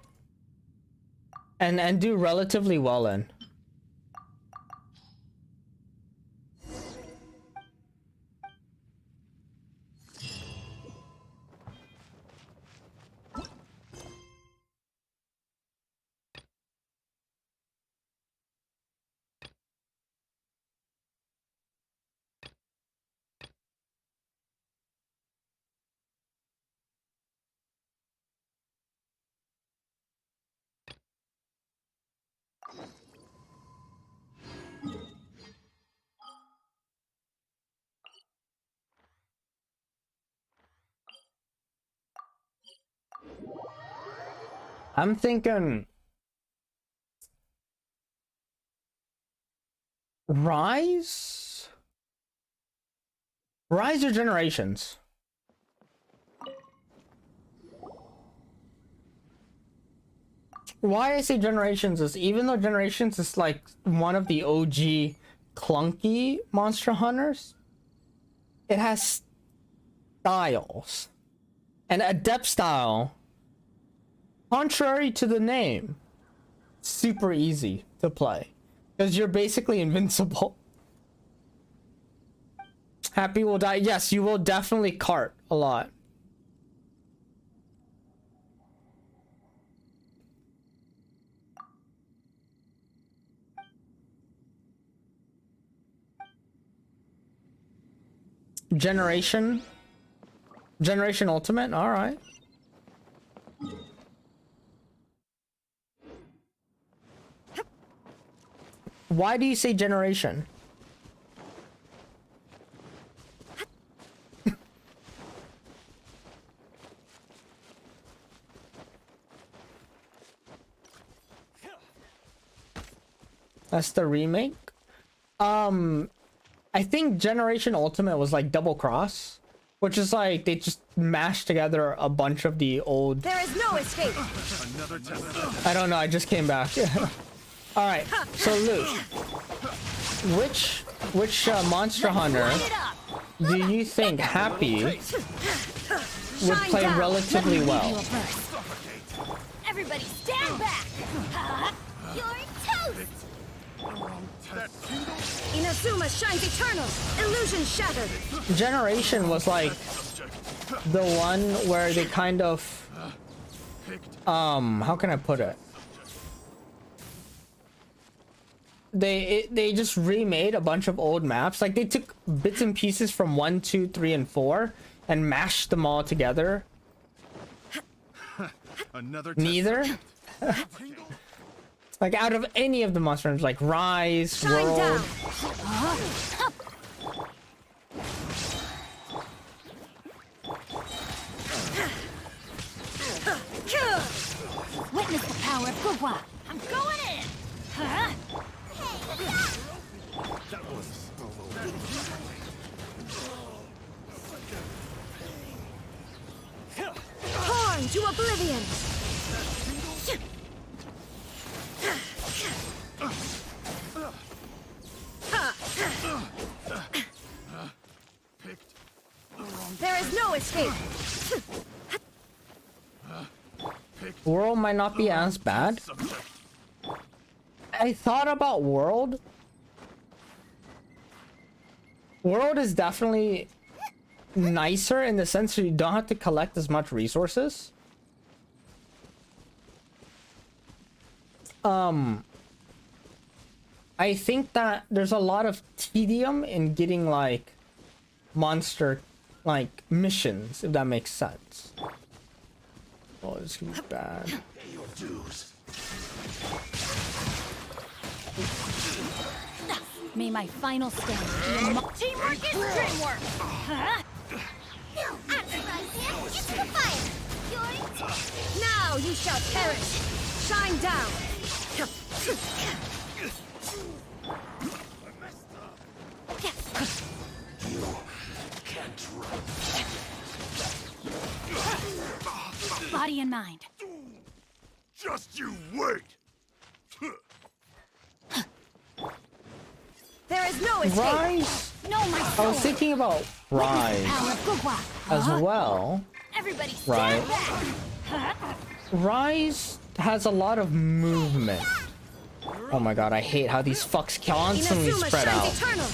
And do relatively well in? I'm thinking Rise? Rise or Generations? Why I say Generations is, even though Generations is like one of the OG clunky Monster Hunters, it has styles. And Adept style, contrary to the name, super easy to play. Because you're basically invincible. Happy will die. Yes, you will definitely cart a lot. Generation Ultimate, all right. Why do you say Generation? That's the remake. I think Generation Ultimate was like Double Cross, which is like they just mashed together a bunch of the old. There is no escape. I don't know. I just came back. All right. So Luke, which Monster Hunter do you think Happy would play relatively well? Everybody stand back! You're toast! Inazuma shines eternal. Illusion shattered. Generation was like the one where they kind of how can I put it? They just remade a bunch of old maps. Like they took bits and pieces from 1, 2, 3, and 4 and mashed them all together. Neither. Like out of any of the monsters, like Rise, Shine World. down. Witness the power of Gugwa! I'm going in! Huh? Torn to oblivion. There is no escape. World might not be as bad. I thought about World. World is definitely nicer in the sense that you don't have to collect as much resources. I think that there's a lot of tedium in getting like monster like missions, if that makes sense. Oh, this could be bad. Pay your dues. May my final stand be a teamwork is dreamwork. Huh? Out of the frying pan, into the fire. You're Now you shall perish. Shine down. You can't run. Body and mind. Just you wait. There is no escape. Rise. No, my I sword. was thinking about Rise Power of Gugwa. as well. Everybody Right. stand back. Rise has a lot of movement. Oh my god, I hate how these fucks constantly Inazuma spread shines out. eternal.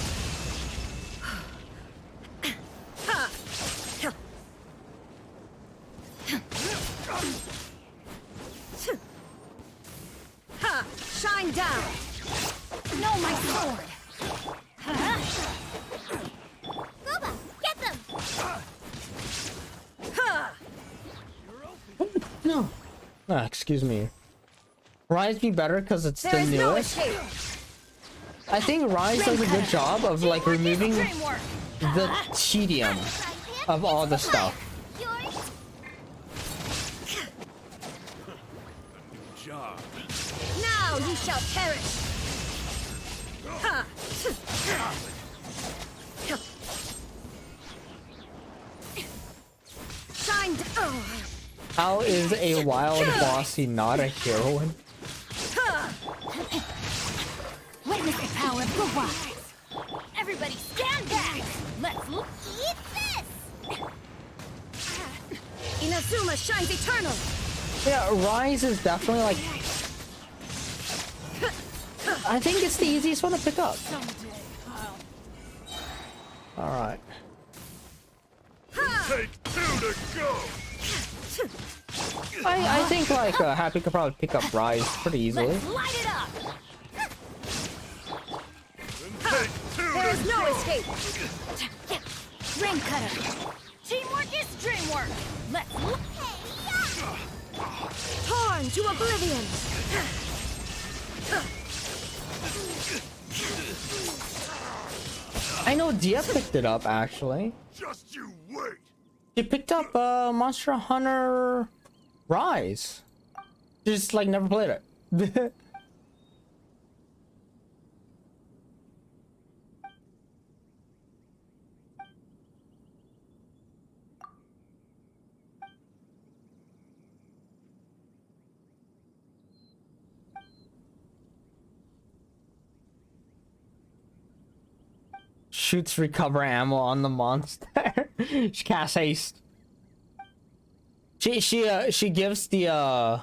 Ha! Shine down. No, my sword. Boba, get them. No. Ah, excuse me. Rise be better because it's There the is no newest. escape. I think Rise does a good job of like removing Dreamwork. the tedium Frying pan, of all into the stuff. You're Job. Now you shall perish. Ha! Shine down. How is a wild bossy not a heroine? Witness the power of Gugwa. Everybody stand back. Let's look. eat this. Inazuma shines eternal. Yeah, Rise is definitely like. I think it's the easiest one to pick up. Alright. Take two to go. I think like Happy could probably pick up Rise pretty easily. Let's light it up. Take two There is to no go. escape. Ring cutter. Teamwork is dreamwork. Let's look. Torn to oblivion. I know Dia picked it up actually. Just you wait. She picked up Monster Hunter Rise. Just like never played it. Shoots recover ammo on the monster. She casts haste. She gives the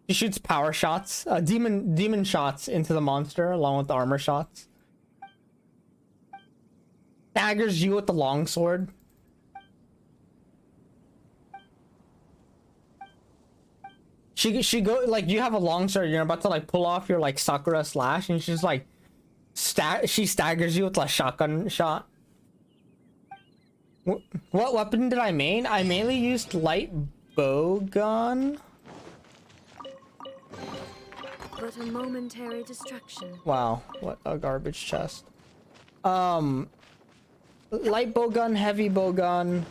she shoots power shots, demon shots into the monster along with the armor shots. Daggers you with the longsword. She go like you have a longsword, you're about to like pull off your like Sakura slash, and she's like she staggers you with a shotgun shot. What weapon did I main? I mainly used light bow gun. But a momentary distraction. Wow, what a garbage chest. Light bow gun, heavy bow gun,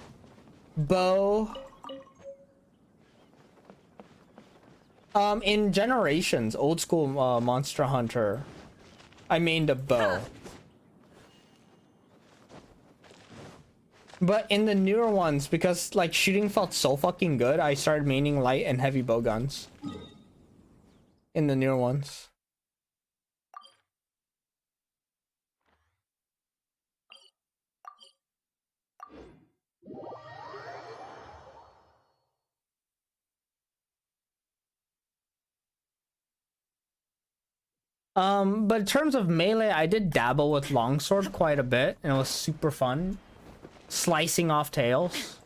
bow. In Generations, old school Monster Hunter, I mained a bow. But in the newer ones, because like shooting felt so fucking good, I started maining light and heavy bow guns. In the newer ones. But in terms of melee, I did dabble with longsword quite a bit, and it was super fun. Slicing off tails.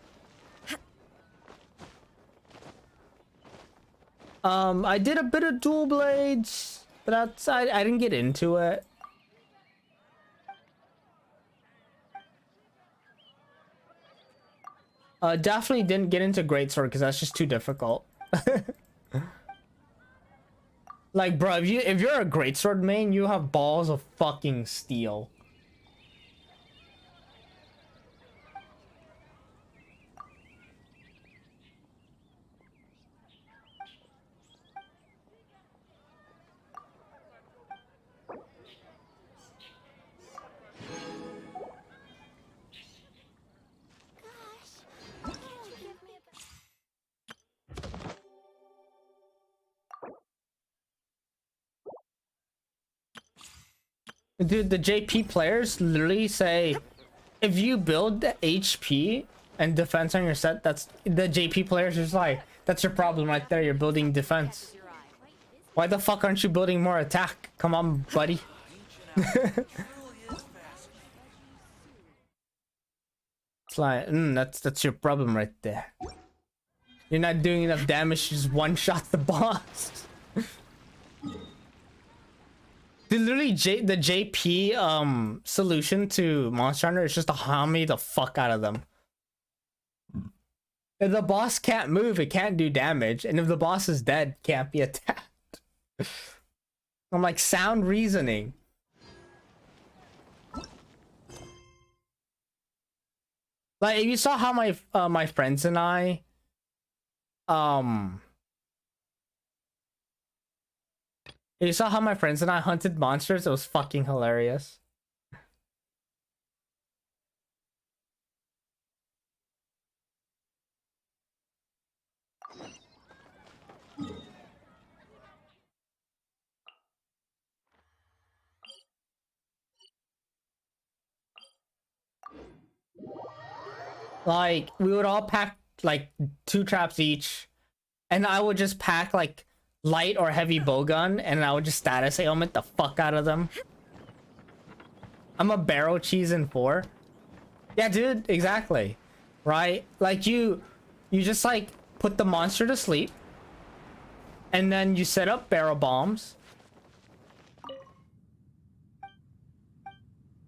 I did a bit of dual blades, but that's I didn't get into it. Definitely didn't get into greatsword because that's just too difficult. Like, bro, if you're a greatsword main, you have balls of fucking steel. Dude, the JP players literally say, if you build the HP and defense on your set, that's the JP players is like, that's your problem right there. You're building defense. Why the fuck aren't you building more attack? Come on, buddy. It's like, that's your problem right there. You're not doing enough damage to just one-shot the boss. Literally, the JP solution to Monster Hunter is just to homie the fuck out of them. If the boss can't move, it can't do damage, and if the boss is dead, it can't be attacked. I'm like, sound reasoning. Like, if you saw how my friends and I you saw how my friends and I hunted monsters, it was fucking hilarious. Like, we would all pack like 2 traps each, and I would just pack like light or heavy bowgun, and I would just status ailment the fuck out of them. I'm a barrel cheese in 4. Yeah, dude, exactly. Right? Like, you just like put the monster to sleep, and then you set up barrel bombs.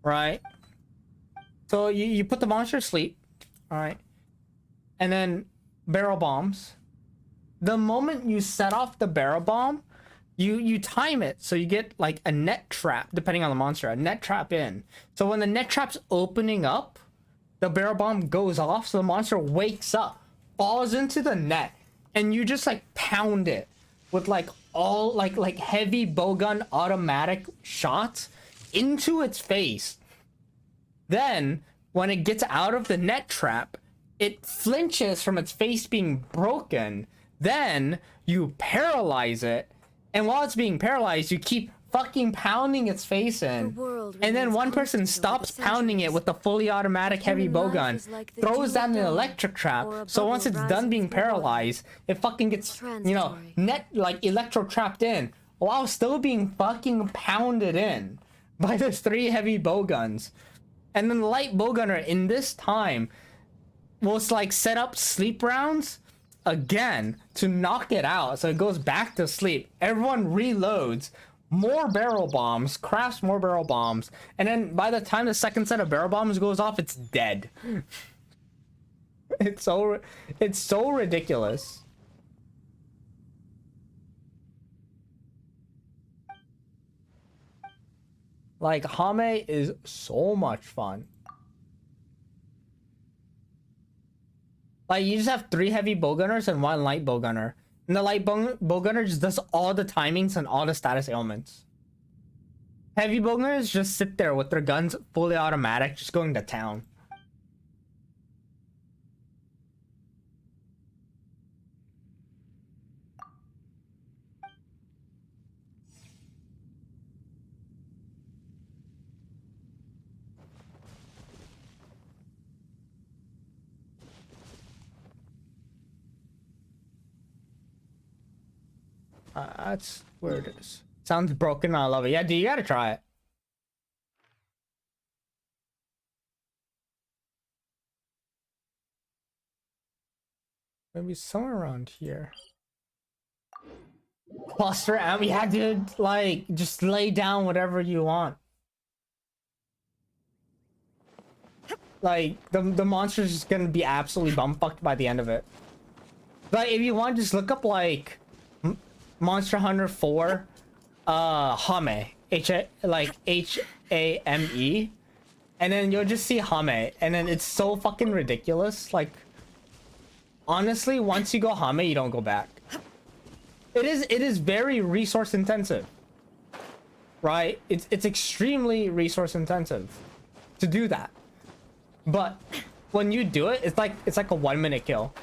Right? So you put the monster to sleep, alright? And then barrel bombs. The moment you set off the barrel bomb, you time it so you get like a net trap, depending on the monster, a net trap in. So when the net trap's opening up, the barrel bomb goes off, so the monster wakes up, falls into the net, and you just like pound it with like all like heavy bowgun automatic shots into its face. Then when it gets out of the net trap, it flinches from its face being broken. Then you paralyze it, and while it's being paralyzed, you keep fucking pounding its face in. And then one person stops pounding it with the fully automatic heavy bowgun, throws down an electric trap, so once it's done being paralyzed, it fucking gets, you know, net like electro trapped in while still being fucking pounded in by those 3 heavy bowguns. And then the light bowgunner in this time will like set up sleep rounds again to knock it out, so it goes back to sleep. Everyone reloads, more barrel bombs, crafts more barrel bombs, and then by the time the second set of barrel bombs goes off, it's dead. It's so ridiculous. Like, Hame is so much fun. Like, you just have 3 heavy bowgunners and 1 light bowgunner. And the light bowgunner just does all the timings and all the status ailments. Heavy bowgunners just sit there with their guns fully automatic, just going to town. That's where it is. Sounds broken. I love it. Yeah, dude, you gotta try it. Maybe somewhere around here. Cluster amp. Yeah, dude. Like, just lay down whatever you want. Like, the monster's just gonna be absolutely bumfucked by the end of it. Like, if you want, just look up, like, Monster Hunter 4, Hame. H-A-M-E. And then you'll just see Hame. And then it's so fucking ridiculous. Like, honestly, once you go Hame, you don't go back. It is very resource intensive. Right? It's extremely resource intensive to do that. But when you do it, it's like a 1 minute kill.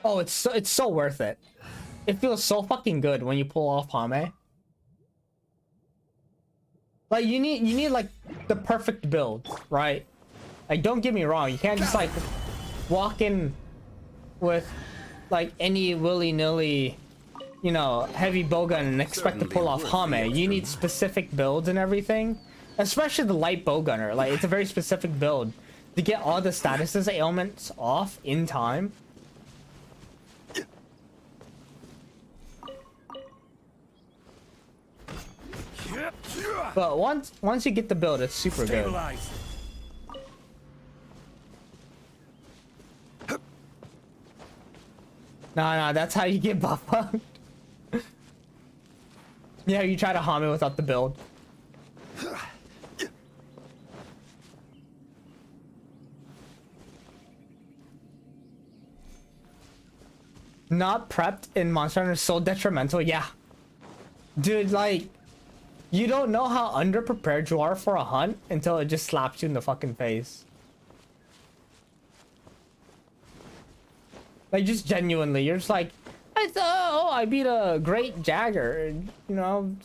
Oh, it's so worth it. It feels so fucking good when you pull off Hame. Like you need like the perfect build, right? Like don't get me wrong, you can't just like walk in with like any willy-nilly, you know, heavy bowgun and expect to pull off Hame. You need specific builds and everything. Especially the light bowgunner. Like it's a very specific build to get all the statuses ailments off in time. But once you get the build, it's super good. Nah, that's how you get buff up. Yeah, you try to Hame without the build. Not prepped in Monster Hunter is so detrimental. Yeah, dude, like you don't know how underprepared you are for a hunt until it just slaps you in the fucking face. Like just genuinely, you're just like, I beat a great Jagger, you know,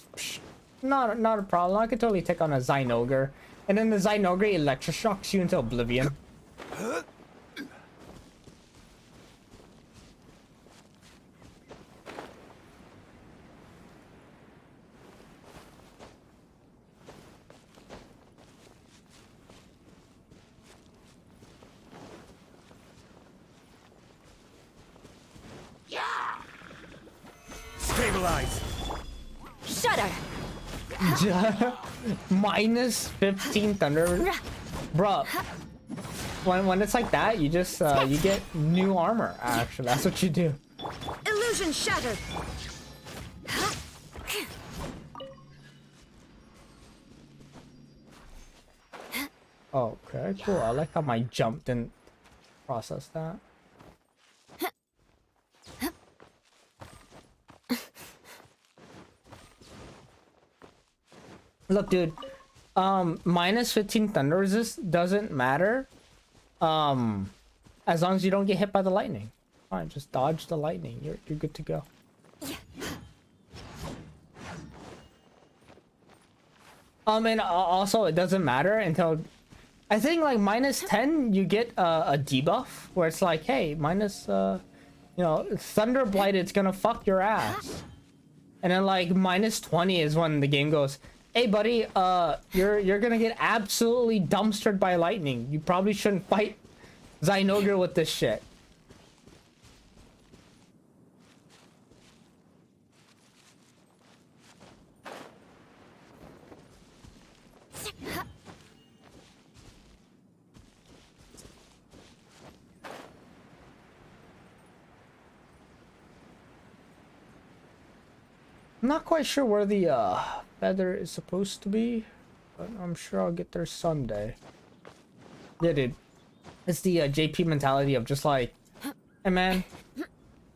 not a problem. I could totally take on a Zynoger, and then the Zynoger electroshocks you into oblivion. Stabilize. Shudder. Minus 15 thunder, bruh. When it's like that, you just you get new armor. Actually, that's what you do. Illusion shattered. Okay, cool. I like how my jump didn't process that. Look, dude, minus 15 thunder resist doesn't matter. As long as you don't get hit by the lightning. Fine, just dodge the lightning. You're good to go. And also it doesn't matter until I think like minus 10 you get a debuff where it's like, hey, minus you know, thunder blight, it's gonna fuck your ass. And then like minus 20 is when the game goes, hey buddy, you're gonna get absolutely dumpstered by lightning. You probably shouldn't fight Zynoger with this shit. I'm not quite sure where the feather is supposed to be, but I'm sure I'll get there someday. Yeah, dude. It's the JP mentality of just like, hey man,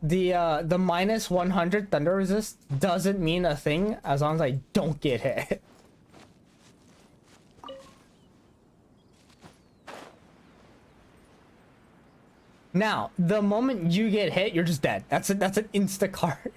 the minus 100 thunder resist doesn't mean a thing as long as I don't get hit. Now, the moment you get hit, you're just dead. That's an insta card.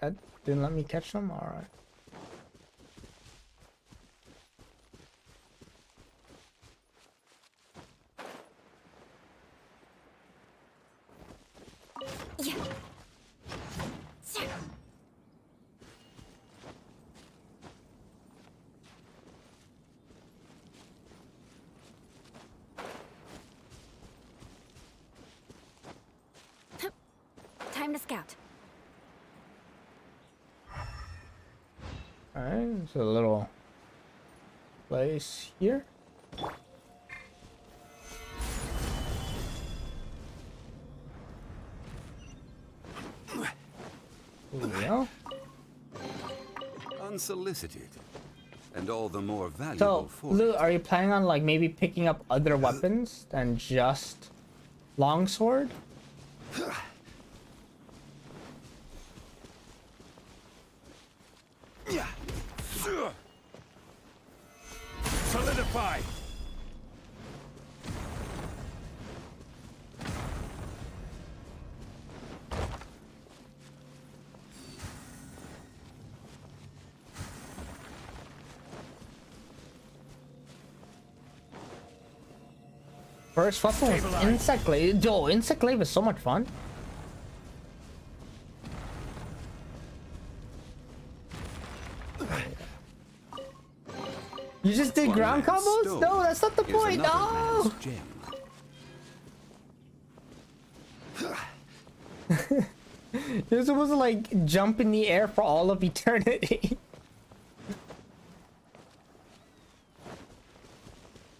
That didn't let me catch them. All right. Yeah. Time to scout. All right. It's a little place here. Here we go. Unsolicited, and all the more So, valuable for Lou, it. are you planning on like maybe picking up other weapons than just longsword? Solidify! First weapon was Stabilize. insect glaive. Yo, insect glaive is so much fun. You just did One ground man's combos? stone No, that's not the is point. another No. man's gem. You're supposed to like jump in the air for all of eternity.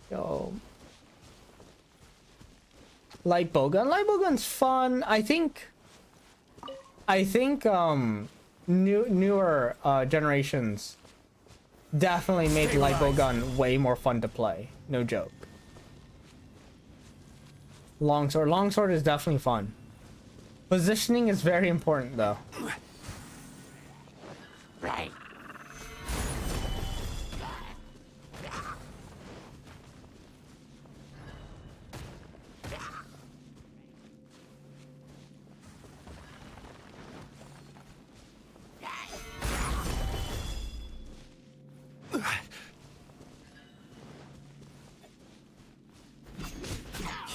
Yo. Light bowgun. Light bowgun's fun. I think newer generations definitely made light bowgun way more fun to play. No joke. Longsword is definitely fun. Positioning is very important though. Right.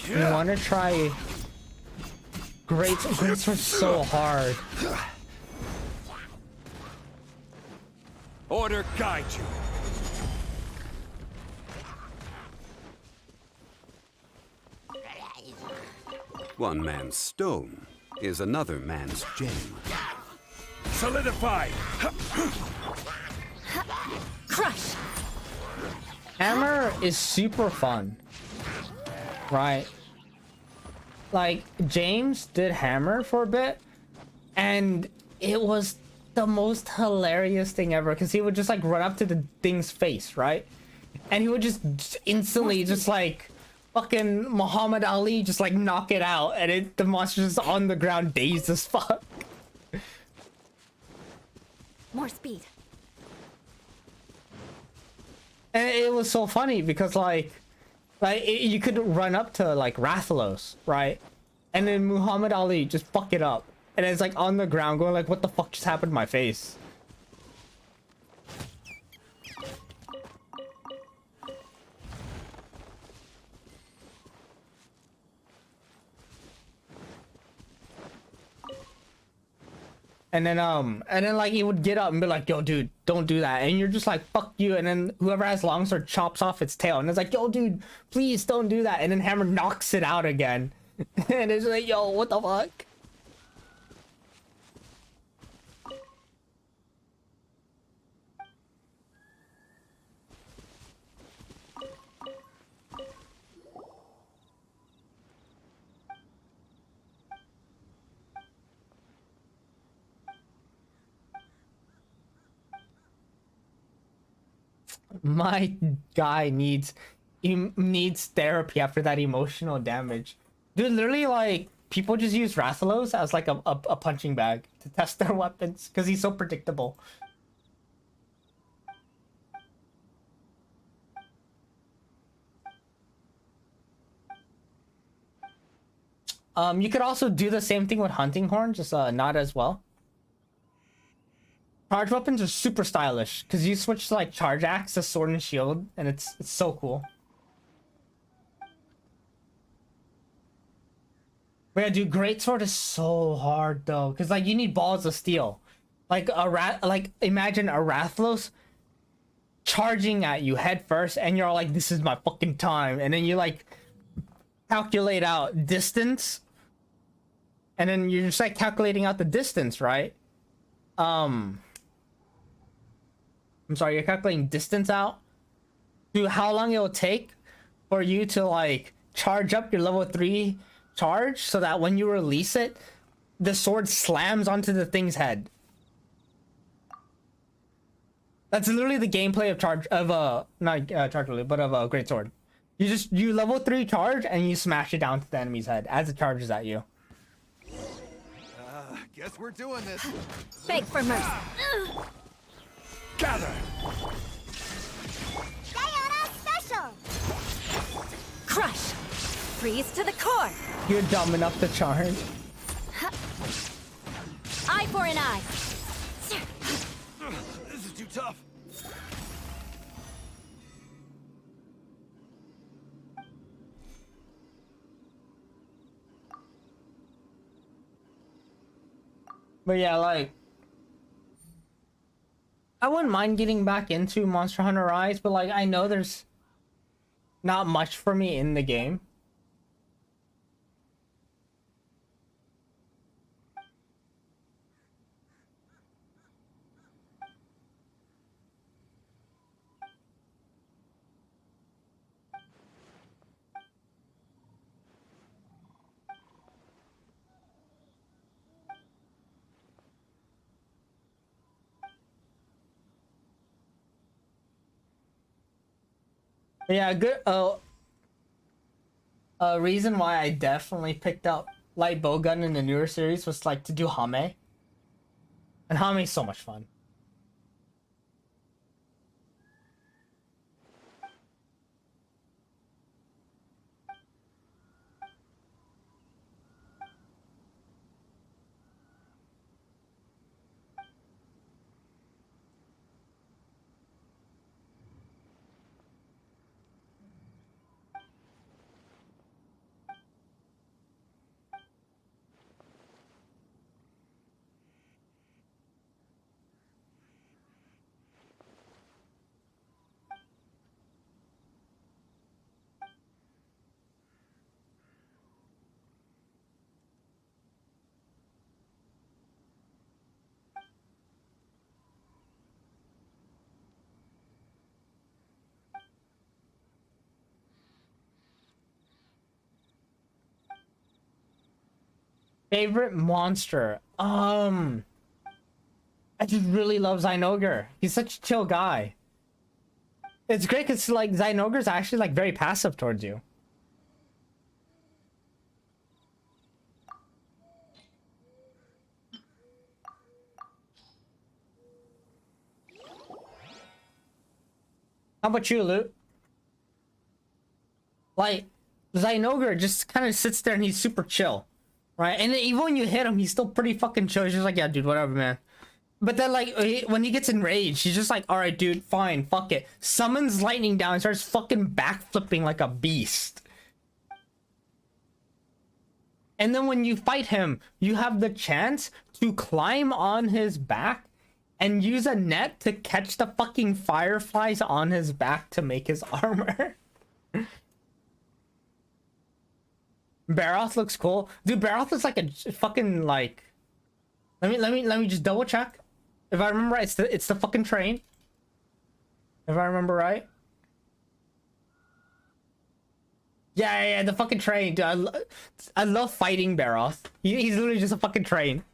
You want to try Great Sword's so hard. Order guide you. One man's stone is another man's gem. Solidify! Crush! Hammer is super fun. Right? Like, James did Hammer for a bit, and it was the most hilarious thing ever, because he would just, like, run up to the thing's face, right? And he would just instantly, just, like, fucking Muhammad Ali, just, like, knock it out, and the monster's just on the ground, dazed as fuck. More speed. And it was so funny, because, you could run up to like Rathalos, right? And then Muhammad Ali just fuck it up. And it's like on the ground going like, what the fuck just happened to my face? And then like he would get up and be like, yo dude, don't do that. And you're just like, fuck you. And then whoever has longsword chops off its tail. And it's like, yo dude, please don't do that. And then Hammer knocks it out again. And it's like, yo, what the fuck? My guy needs therapy after that emotional damage. Dude, literally like people just use Rathalos as like a punching bag to test their weapons because he's so predictable. You could also do the same thing with hunting horn, just not as well. Charge weapons are super stylish because you switch to like charge axe to sword and shield, and it's so cool. But yeah, dude, greatsword is so hard though, because like you need balls of steel. Like imagine a Rathlos charging at you head first, and you're all like, "This is my fucking time," and then you like calculate out distance, and then you're just like calculating out the distance, right? I'm sorry, you're calculating distance out to how long it will take for you to like charge up your level 3 charge so that when you release it, the sword slams onto the thing's head. That's literally the gameplay of not charge really, but of a great sword. You level 3 charge and you smash it down to the enemy's head as it charges at you. Guess we're doing this. Beg for mercy. Gather. Diana Special! Crush. Freeze to the core. You're dumb enough to charge. Eye for an eye. This is too tough. But yeah, like I wouldn't mind getting back into Monster Hunter Rise, but like I know there's not much for me in the game. Yeah, good. A reason why I definitely picked up light bowgun in the newer series was like to do Hame, and Hame is so much fun. Favorite monster? I just really love Zynogar. He's such a chill guy. It's great because like Zynogar's actually like very passive towards you. How about you, Luke? Like Zynogar just kind of sits there and he's super chill. Right, and even when you hit him, he's still pretty fucking chill. He's just like, yeah, dude, whatever, man. But then, like, when he gets enraged, he's just like, all right, dude, fine, fuck it. Summons lightning down and starts fucking backflipping like a beast. And then when you fight him, you have the chance to climb on his back and use a net to catch the fucking fireflies on his back to make his armor. Barroth looks cool. Dude, Barroth looks like a fucking like let me just double check. If I remember right, it's the fucking train. If I remember right. Yeah, the fucking train. Dude, I love fighting Barroth. He's literally just a fucking train.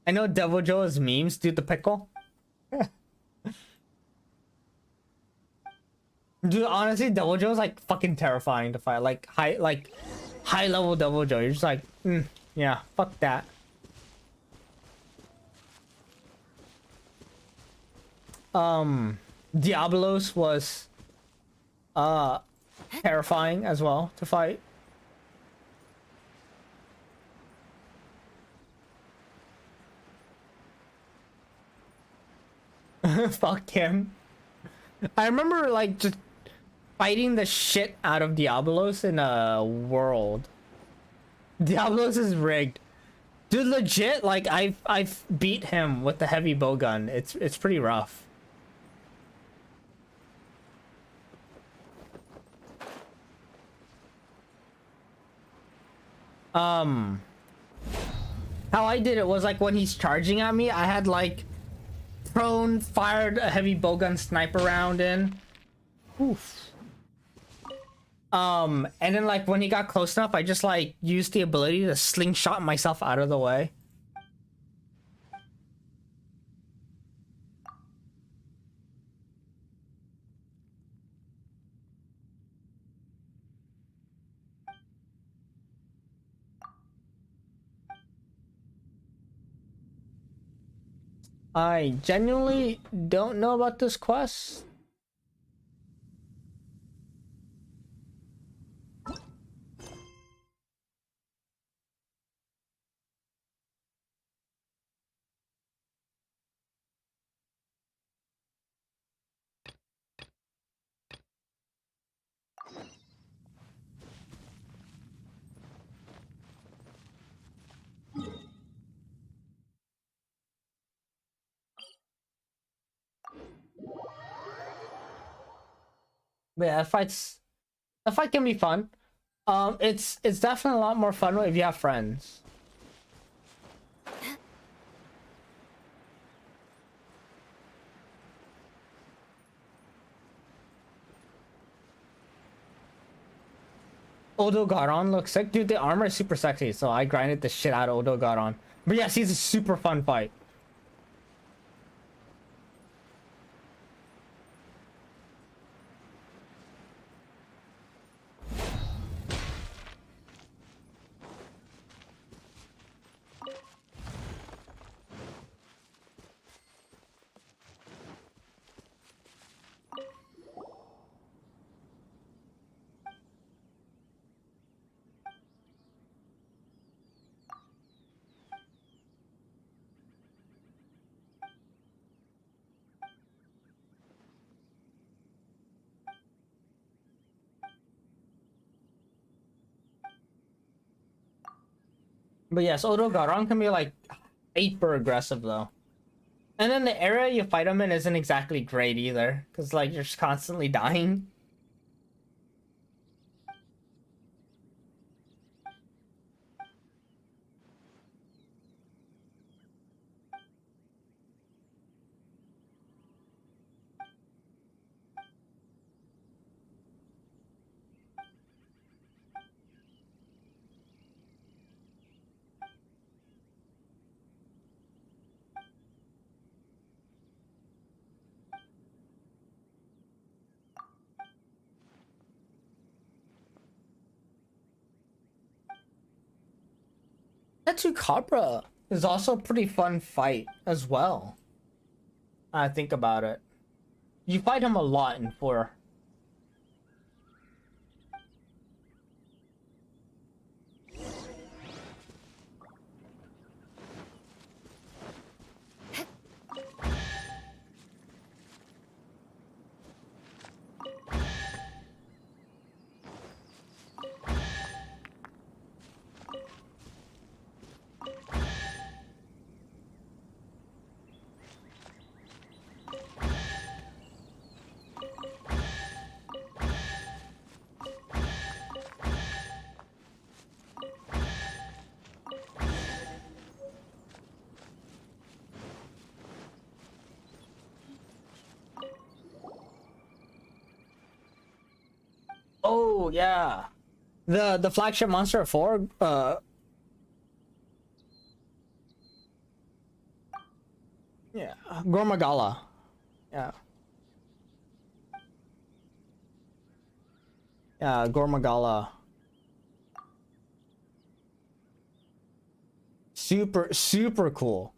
I know Devil Joe's memes, dude. The pickle. Dude, honestly, Devil Joe's like fucking terrifying to fight. Like high level Devil Joe. You're just like, yeah, fuck that. Diablos was terrifying as well to fight. Fuck him. I remember like just fighting the shit out of Diablos in a world. Diablos is rigged. Dude, legit, like I've beat him with the heavy bowgun. It's pretty rough. How I did it was like when he's charging at me, I had like prone fired a heavy bowgun sniper round in. Oof. And then like when he got close enough, I just like used the ability to slingshot myself out of the way. I genuinely don't know about this quest. But yeah, that fight can be fun. It's definitely a lot more fun if you have friends. Odo Garon looks sick. Dude, the armor is super sexy, so I grinded the shit out of Odo Garon. But yes, he's a super fun fight. But yes, Odo Garon can be like hyper aggressive though. And then the area you fight him in isn't exactly great either, because like you're just constantly dying. Chupacabra is also a pretty fun fight as well. I think about it. You fight him a lot in 4. Oh yeah, the flagship monster of 4. Gormagala. Yeah. Yeah, Gormagala. Super cool.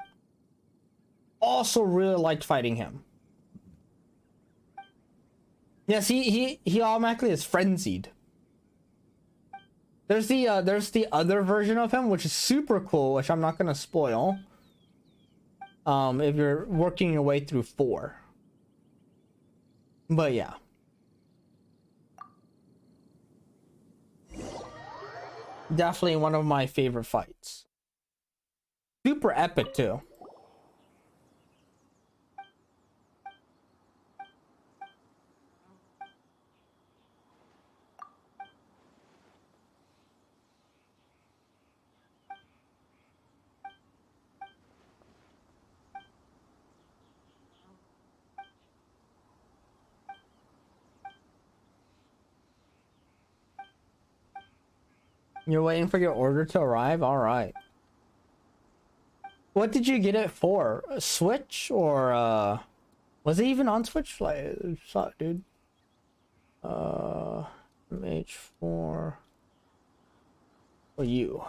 Also really liked fighting him. Yes, he automatically is frenzied. There's the other version of him which is super cool, which I'm not gonna spoil. If you're working your way through 4. But yeah. Definitely one of my favorite fights. Super epic too. You're waiting for your order to arrive? Alright. What did you get it for? A Switch or was it even on Switch? Like, suck, dude. MH4 for you.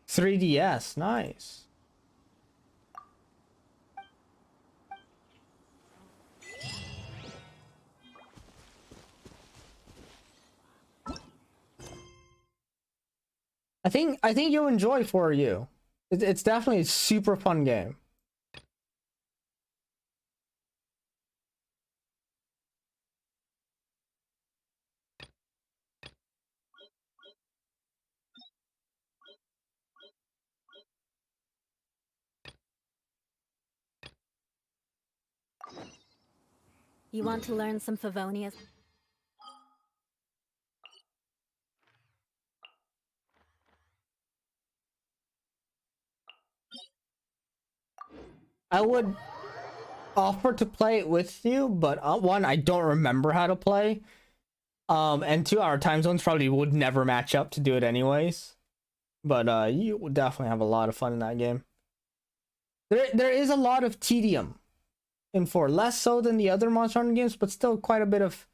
$3DS, nice. I think you'll enjoy For You. It's definitely a super fun game. You want to learn some Favonius? I would offer to play it with you, but one, I don't remember how to play. And two, our time zones probably would never match up to do it anyways. But you will definitely have a lot of fun in that game. There is a lot of tedium in 4, less so than the other Monster Hunter games, but still quite a bit of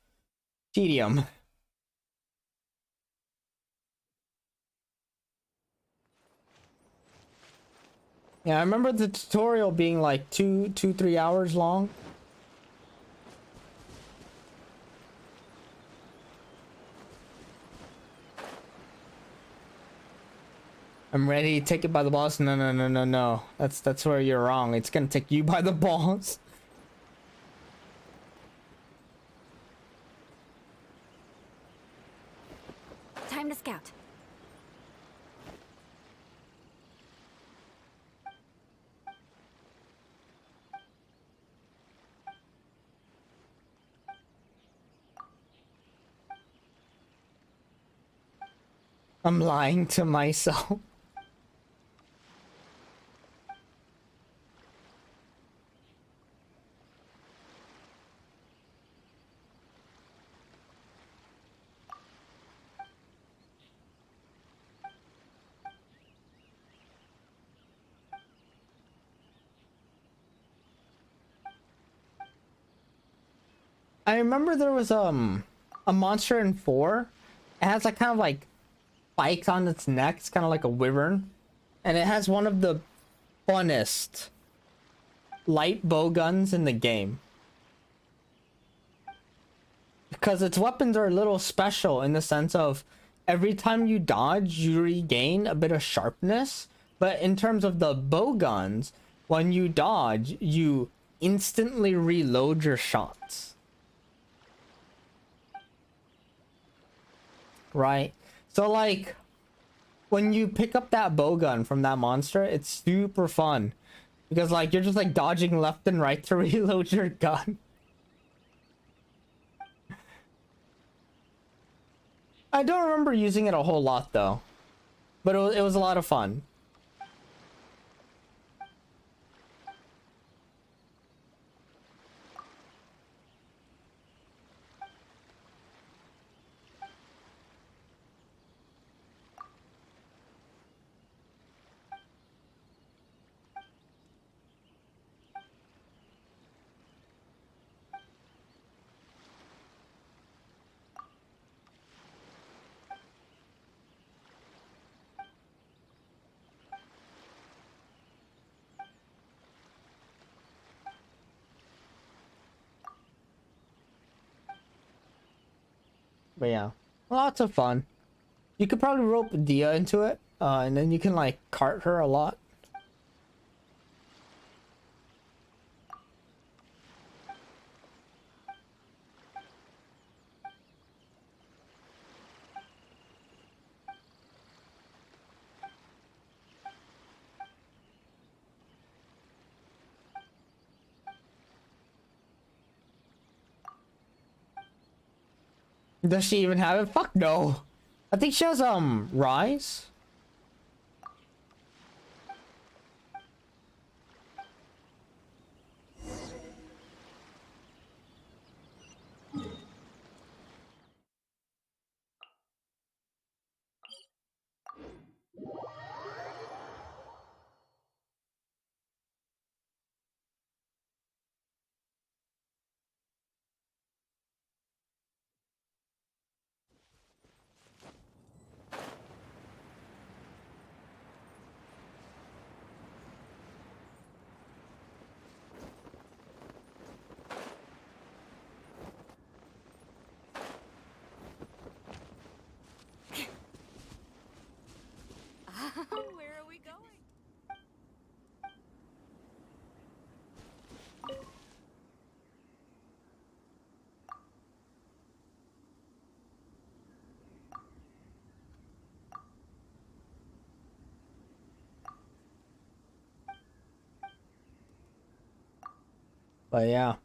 tedium. Yeah, I remember the tutorial being like 3 hours long. I'm ready to take it by the balls. No. That's where you're wrong. It's gonna take you by the balls. Time to scout. I'm lying to myself. I remember there was a monster in 4. It has like kind of like spikes on its neck. It's kind of like a wyvern, and it has one of the funnest light bow guns in the game because its weapons are a little special in the sense of every time you dodge you regain a bit of sharpness, but in terms of the bow guns, when you dodge you instantly reload your shots. Right, so like when you pick up that bow gun from that monster, it's super fun because like you're just like dodging left and right to reload your gun. I don't remember using it a whole lot though, but it was a lot of fun. But yeah, lots of fun. You could probably rope Dia into it, and then you can like cart her a lot. Does she even have it? Fuck no. I think she has Rise. Where are we going? But yeah.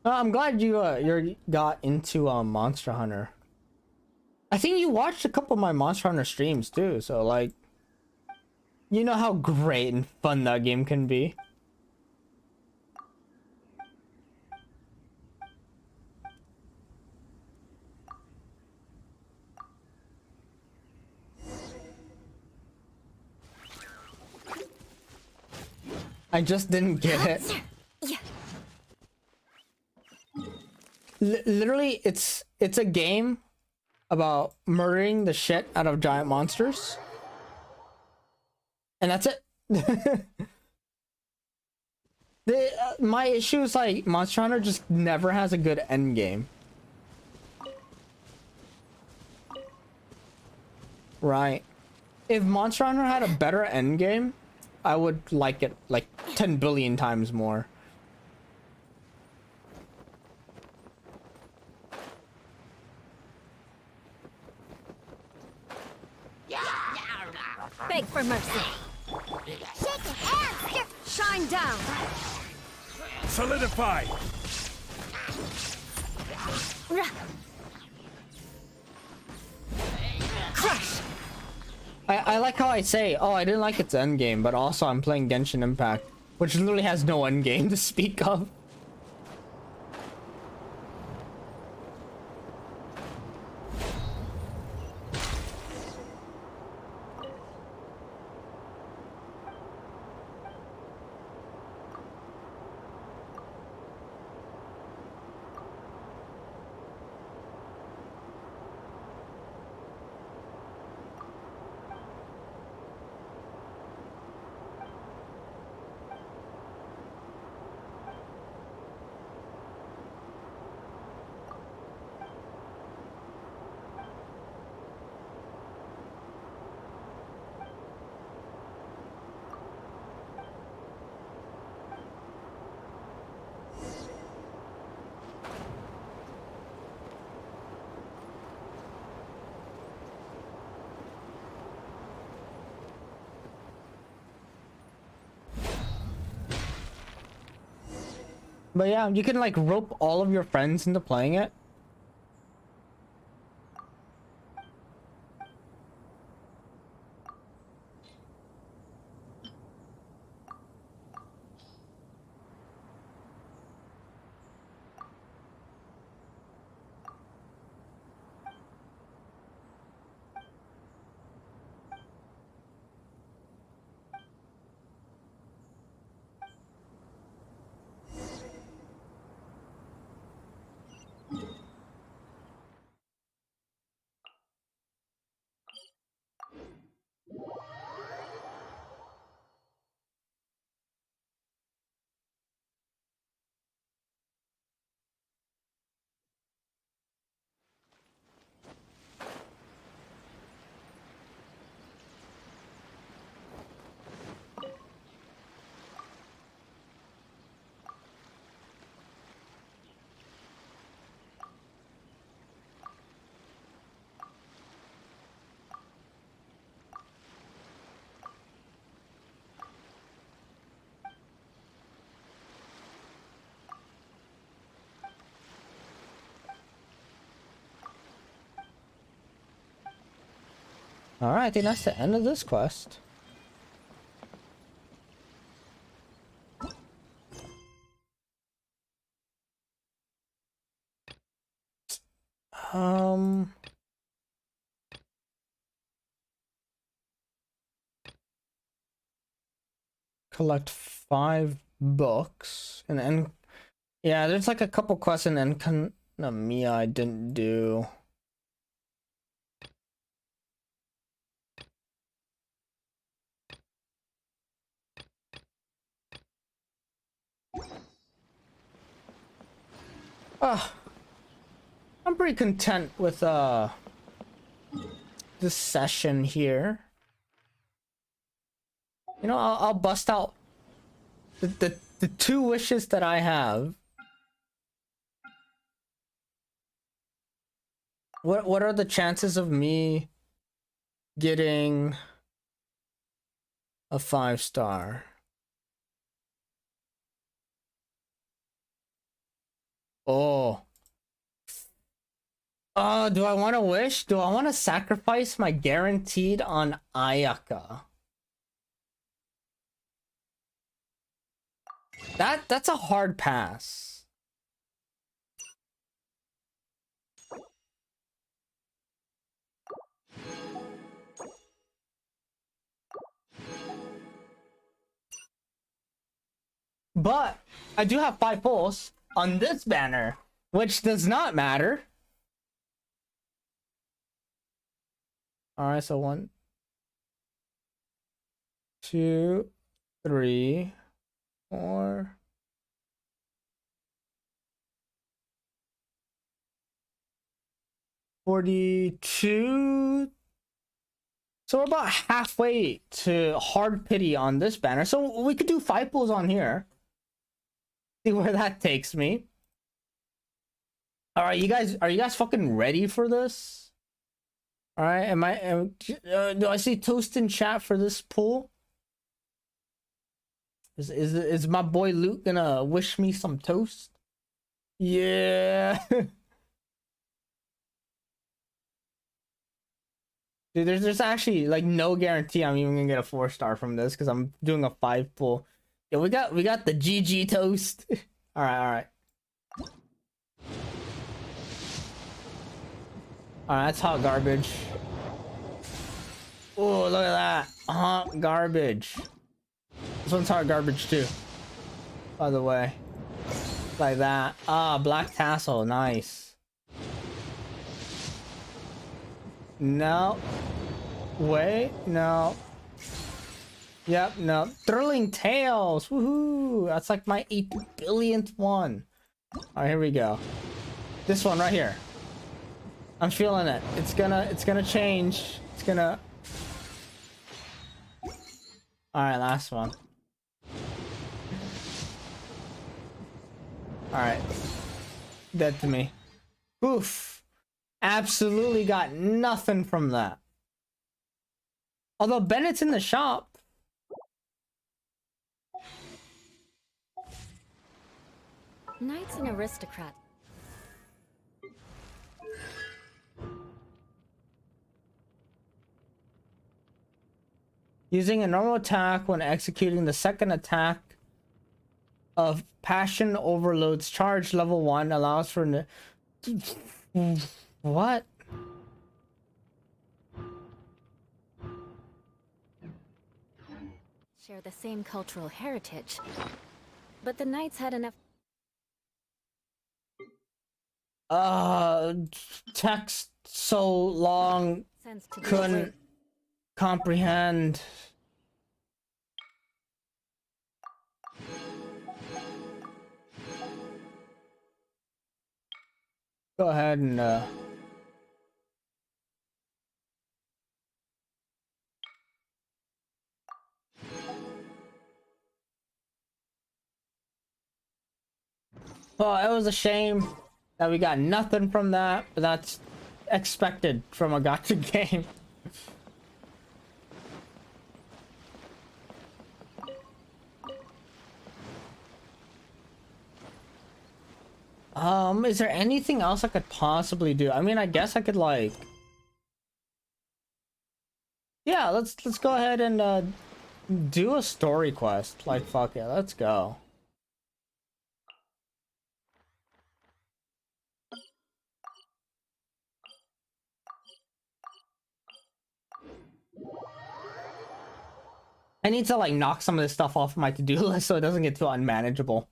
I'm glad you got into Monster Hunter. I think you watched a couple of my Monster Hunter streams too, so like you know how great and fun that game can be. I just didn't get it. Literally, it's a game about murdering the shit out of giant monsters, and that's it. My issue is like Monster Hunter just never has a good end game. Right. If Monster Hunter had a better end game, I would like it like 10 billion times more. Beg for mercy. Shake your hands! Shine down. Solidify! Crush. I like how I say, oh, I didn't like its end game, but also I'm playing Genshin Impact, which literally has no end game to speak of. But yeah, you can like rope all of your friends into playing it. Alright, I think that's the end of this quest. Collect 5 books and then yeah, there's like a couple quests in Enkanomiya I didn't do. I'm pretty content with this session here. You know, I'll bust out the 2 wishes that I have. What are the chances of me getting a 5-star? Oh. Do I want to wish? Do I want to sacrifice my guaranteed on Ayaka? That's a hard pass. But I do have 5 pulls on this banner, which does not matter. All right, so 1, 2, 3, 4. 42. So we're about halfway to hard pity on this banner. So we could do 5 pulls on here. See where that takes me. All right, are you guys fucking ready for this? All right, do I see toast in chat for this pull? Is my boy Luke gonna wish me some toast? Yeah. Dude, there's actually like no guarantee I'm even gonna get a 4-star from this because I'm doing a 5 pull. Yeah, we got the GG toast. All right. That's hot garbage. Oh, look at that. Hot garbage. This one's hot garbage too, by the way. Like that. Ah, black tassel. Nice. No. Wait. No. Yep. No. Thrilling Tales. Woohoo. That's like my 8 billionth one. All right, here we go. This one right here. I'm feeling it. It's gonna change. It's gonna. All right, last one. All right. Dead to me. Oof. Absolutely got nothing from that. Although Bennett's in the shop. Knight's an aristocrat. Using a normal attack when executing the second attack of Passion Overload's charge level 1 allows for what? Share the same cultural heritage, but the Knights had enough text so long sense to couldn't comprehend. Go ahead and well, it was a shame that we got nothing from that, but that's expected from a gacha game. Is there anything else I could possibly do? I mean, I guess I could like yeah, let's go ahead and do a story quest. Like, fuck yeah, let's go. I need to like knock some of this stuff off my to-do list so it doesn't get too unmanageable.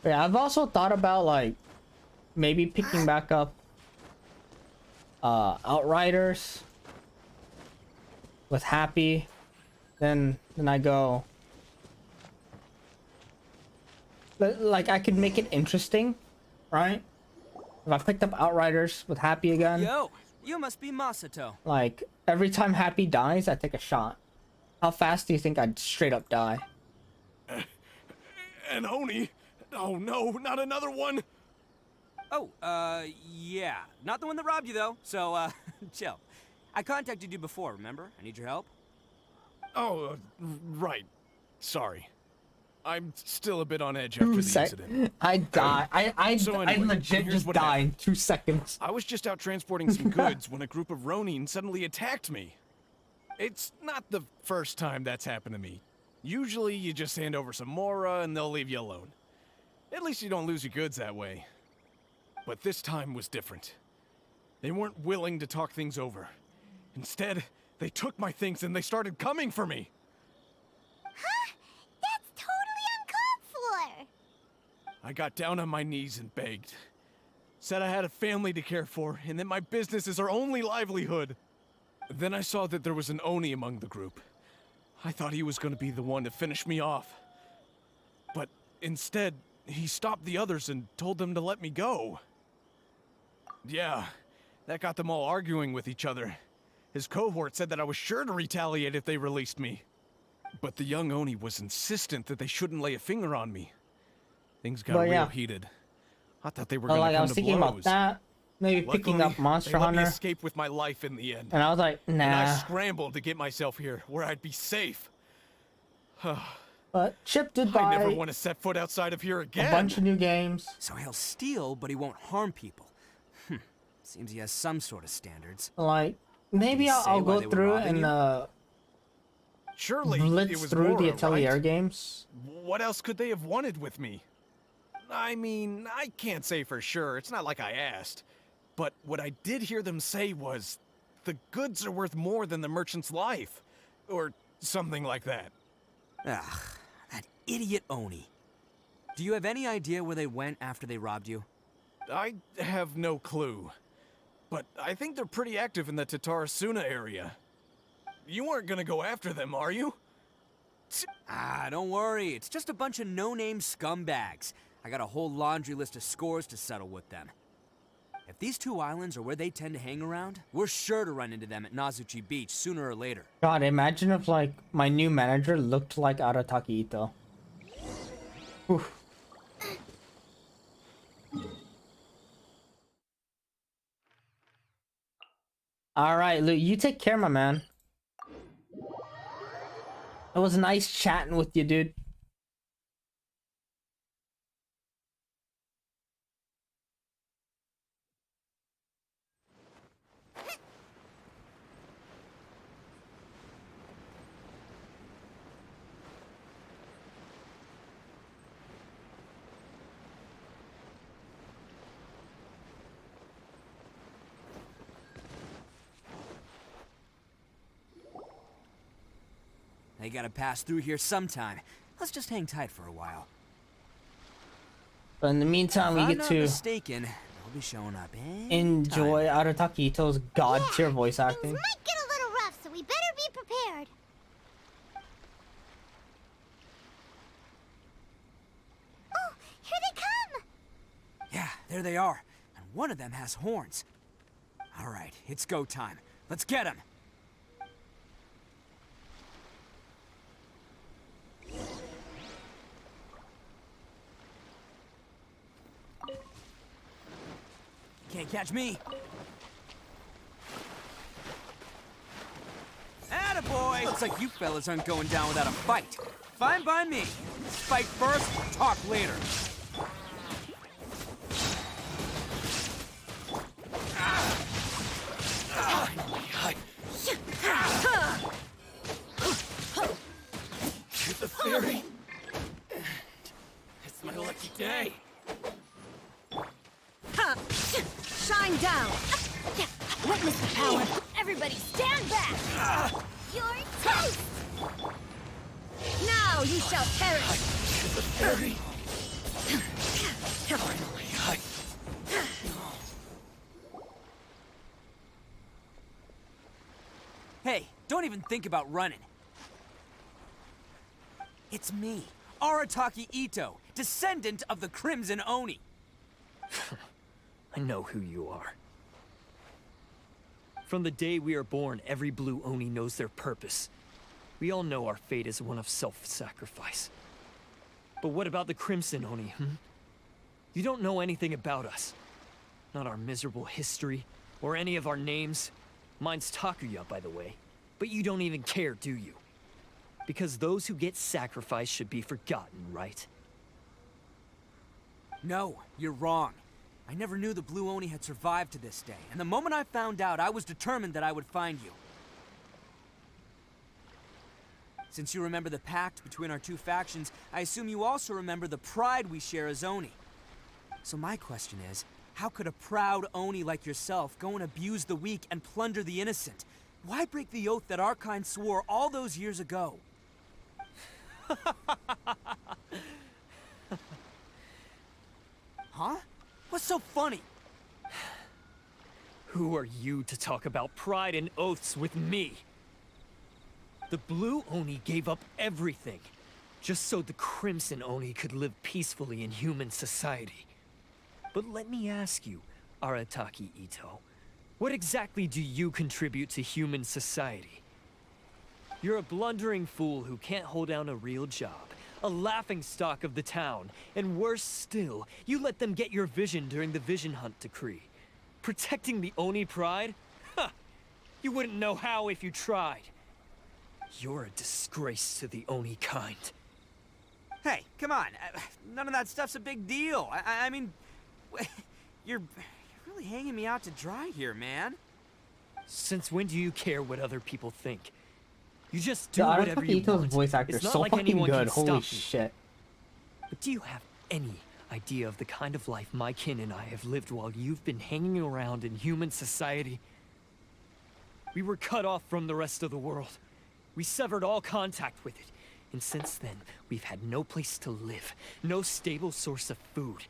Yeah, I've also thought about like maybe picking back up Outriders with Happy. Then I go like I could make it interesting, right? If I picked up Outriders with Happy again, Yo, you must be Masato. like every time Happy dies, I take a shot. How fast do you think I'd straight up die? And Oni? Oh no, not another one! Oh, yeah. Not the one that robbed you, though, so, chill. I contacted you before, remember? I need your help. Oh, right. Sorry. I'm still a bit on edge after the incident. I die. I Anyway, legit here's just what die in happened. 2 seconds. I was just out transporting some goods when a group of Ronin suddenly attacked me. It's not the first time that's happened to me. Usually you just hand over some Mora and they'll leave you alone. At least you don't lose your goods that way. But this time was different. They weren't willing to talk things over. Instead, they took my things and they started coming for me. Huh? That's totally uncalled for. I got down on my knees and begged. Said I had a family to care for and that my business is our only livelihood. Then I saw that there was an Oni among the group. I thought he was going to be the one to finish me off. But instead, he stopped the others and told them to let me go. Yeah, that got them all arguing with each other. His cohort said that I was sure to retaliate if they released me. But the young Oni was insistent that they shouldn't lay a finger on me. Things got real heated. I thought they were going to come to blows. I was thinking about that. Maybe picking up Monster they Hunter. Let me escape with my life in the end. And I was like, nah. And I scrambled to get myself here, where I'd be safe. But Chip did buy I never want to set foot outside of here again. a bunch of new games. So he'll steal, but he won't harm people. Seems he has some sort of standards. Like, maybe I'll go through and Surely blitz it was through Mora, the Atelier right? games. What else could they have wanted with me? I mean, I can't say for sure. It's not like I asked. But what I did hear them say was, the goods are worth more than the merchant's life. Or something like that. Ugh, that idiot Oni. Do you have any idea where they went after they robbed you? I have no clue. But I think they're pretty active in the Tatarasuna area. You aren't gonna go after them, are you? Ah, don't worry. It's just a bunch of no-name scumbags. I got a whole laundry list of scores to settle with them. If these two islands are where they tend to hang around, we're sure to run into them at Nazuchi Beach sooner or later. God, imagine if like my new manager looked like Arataki Ito. Oof. All right, Luke, you take care, my man. It was nice chatting with you, dude. They gotta pass through here sometime. Let's just hang tight for a while. But in the meantime, we If I'm get not to mistaken, they'll be showing up anytime. enjoy Arataki Ito's god tier voice acting. Things might get a little rough, so we better be prepared. Oh, here they come! Yeah, there they are. And one of them has horns. All right, it's go time. Let's get him! Can't catch me! Attaboy! Looks like you fellas aren't going down without a fight. Fine by me. Fight first, talk later. To the fairy. It's my lucky day. Shine down! Witness the power! Everybody stand back! You're toast! Now you shall perish! To the fairy. Finally, Hey, don't even think about running. It's me, Arataki Ito, descendant of the Crimson Oni. I know who you are. From the day we are born, every blue Oni knows their purpose. We all know our fate is one of self-sacrifice. But what about the Crimson Oni, You don't know anything about us. Not our miserable history, or any of our names. Mine's Takuya, by the way. But you don't even care, do you? Because those who get sacrificed should be forgotten, right? No, you're wrong. I never knew the Blue Oni had survived to this day, and the moment I found out, I was determined that I would find you. Since you remember the pact between our two factions, I assume you also remember the pride we share as Oni. So my question is, how could a proud Oni like yourself go and abuse the weak and plunder the innocent? Why break the oath that our kind swore all those years ago? Huh? What's so funny? Who are you to talk about pride and oaths with me? The Blue Oni gave up everything, just so the Crimson Oni could live peacefully in human society. But let me ask you, Arataki Ito, what exactly do you contribute to human society? You're a blundering fool who can't hold down a real job, a laughingstock of the town, and worse still, you let them get your vision during the Vision Hunt decree. Protecting the Oni pride? Ha! You wouldn't know how if you tried. You're a disgrace to the Oni kind. Hey, come on. None of that stuff's a big deal. I mean, you're really hanging me out to dry here, man. Since when do you care what other people think? You just do The whatever you Ito's want. voice actor It's is not so like fucking anyone good. can Holy stop you. shit. But do you have any idea of the kind of life my kin and I have lived while you've been hanging around in human society? We were cut off from the rest of the world. We severed all contact with it. And since then, we've had no place to live, no stable source of food,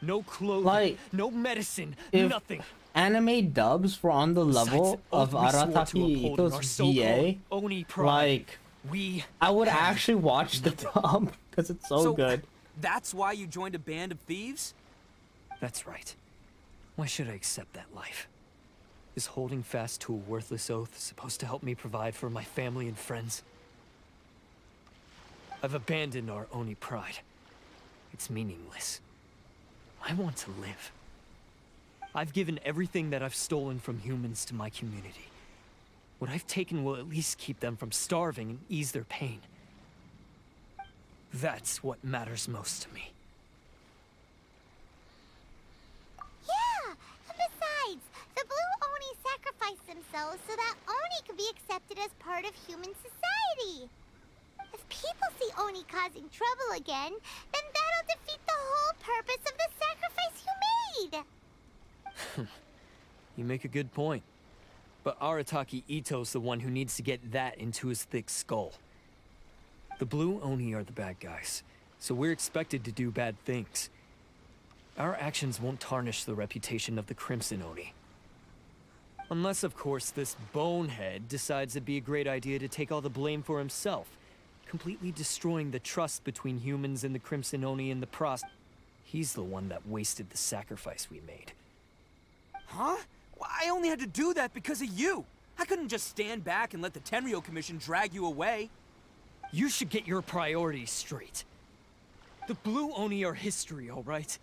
no clothing, Like, no medicine, if nothing. Anime dubs were on the level Besides of the oath we swore to Arataki uphold in our Ito's so-called VA, Oni pride, like, we I would have actually watch the dub because it's so good. That's why you joined a band of thieves? That's right. Why should I accept that life? Is holding fast to a worthless oath supposed to help me provide for my family and friends? I've abandoned our Oni pride. It's meaningless. I want to live. I've given everything that I've stolen from humans to my community. What I've taken will at least keep them from starving and ease their pain. That's what matters most to me. Yeah! Besides, the Blue Oni sacrificed themselves so that Oni could be accepted as part of human society. If people see Oni causing trouble again, then that'll defeat the whole purpose of the sacrifice you made! You make a good point. But Arataki Ito's the one who needs to get that into his thick skull. The Blue Oni are the bad guys, so we're expected to do bad things. Our actions won't tarnish the reputation of the Crimson Oni. Unless, of course, this bonehead decides it'd be a great idea to take all the blame for himself, completely destroying the trust between humans and the Crimson Oni in the process. He's the one that wasted the sacrifice we made. Huh? I only had to do that because of you. I couldn't just stand back and let the Tenryo Commission drag you away. You should get your priorities straight. The Blue Oni are history, all right?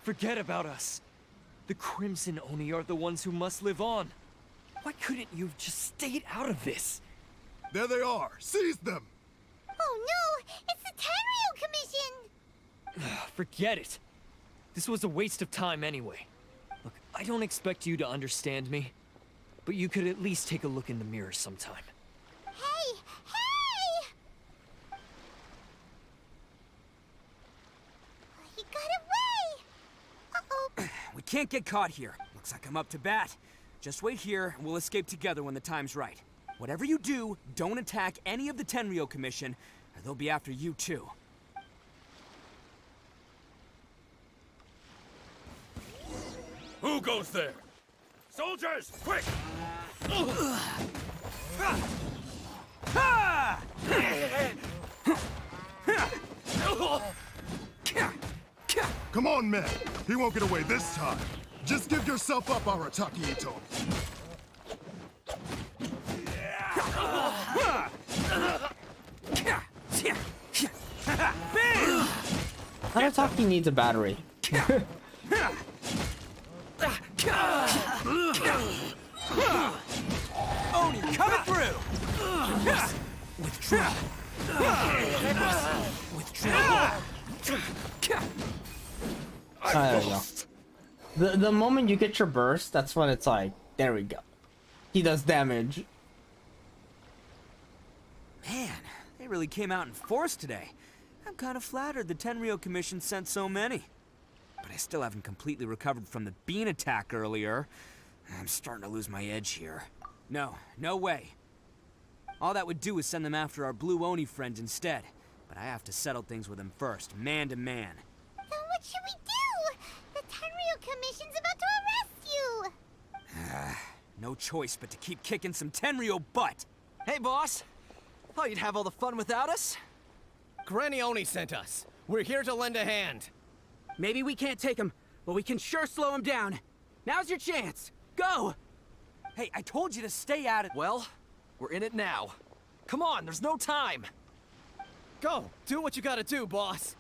Forget about us. The Crimson Oni are the ones who must live on. Why couldn't you have just stayed out of this? There they are! Seize them! Oh no! It's the Tenryo Commission! Forget it. This was a waste of time anyway. Look, I don't expect you to understand me, but you could at least take a look in the mirror sometime. Hey! Hey! He got away! Uh-oh. We can't get caught here. Looks like I'm up to bat. Just wait here, and we'll escape together when the time's right. Whatever you do, don't attack any of the Tenryo Commission, or they'll be after you too. Who goes there? Soldiers, quick! Come on, men! He won't get away this time! Just give yourself up, Arataki Ito! Arataki needs a battery. Oni, coming through! Withdraw. Withdraw. There we go. The moment you get your burst, that's when it's like, there we go. He does damage. Man, they really came out in force today. I'm kind of flattered the Tenryo Commission sent so many. But I still haven't completely recovered from the bean attack earlier. I'm starting to lose my edge here. No way. All that would do is send them after our Blue Oni friend instead. But I have to settle things with them first, man to man. Then what should we do? The Tenryo Commission's about to arrest you! No choice but to keep kicking some Tenryo butt. Hey, boss. Thought you'd have all the fun without us? Granny Oni sent us. We're here to lend a hand. Maybe we can't take him, but we can sure slow him down. Now's your chance. Go! Hey, I told you to stay out of— Well, we're in it now. Come on, there's no time. Go! Do what you gotta do, boss!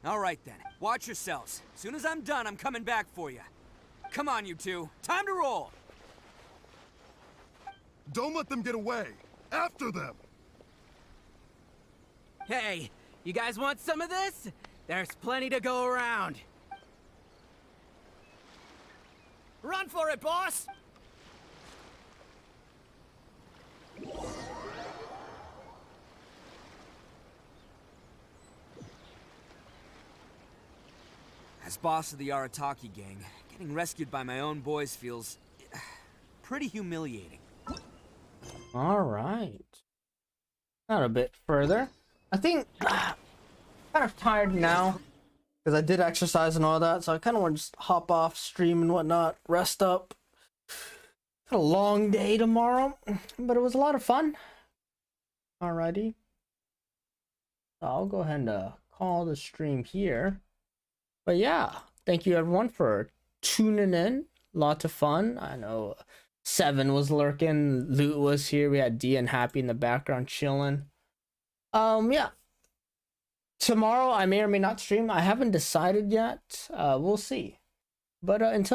All right then, watch yourselves. As soon as I'm done, I'm coming back for you. Come on, you two. Time to roll! Don't let them get away! After them! Hey, you guys want some of this? There's plenty to go around. Run for it, boss! As boss of the Arataki gang, getting rescued by my own boys feels pretty humiliating. All right. Not a bit further. I think kind of tired now because I did exercise and all that, so I kind of want to just hop off stream and whatnot, rest up. Got a long day tomorrow, but it was a lot of fun. Alrighty. I'll go ahead and call the stream here. But yeah, thank you everyone for tuning in. Lots of fun. I know Seven was lurking, Loot was here, we had D and Happy in the background chilling. Yeah. Tomorrow I may or may not stream. I haven't decided yet. We'll see. But until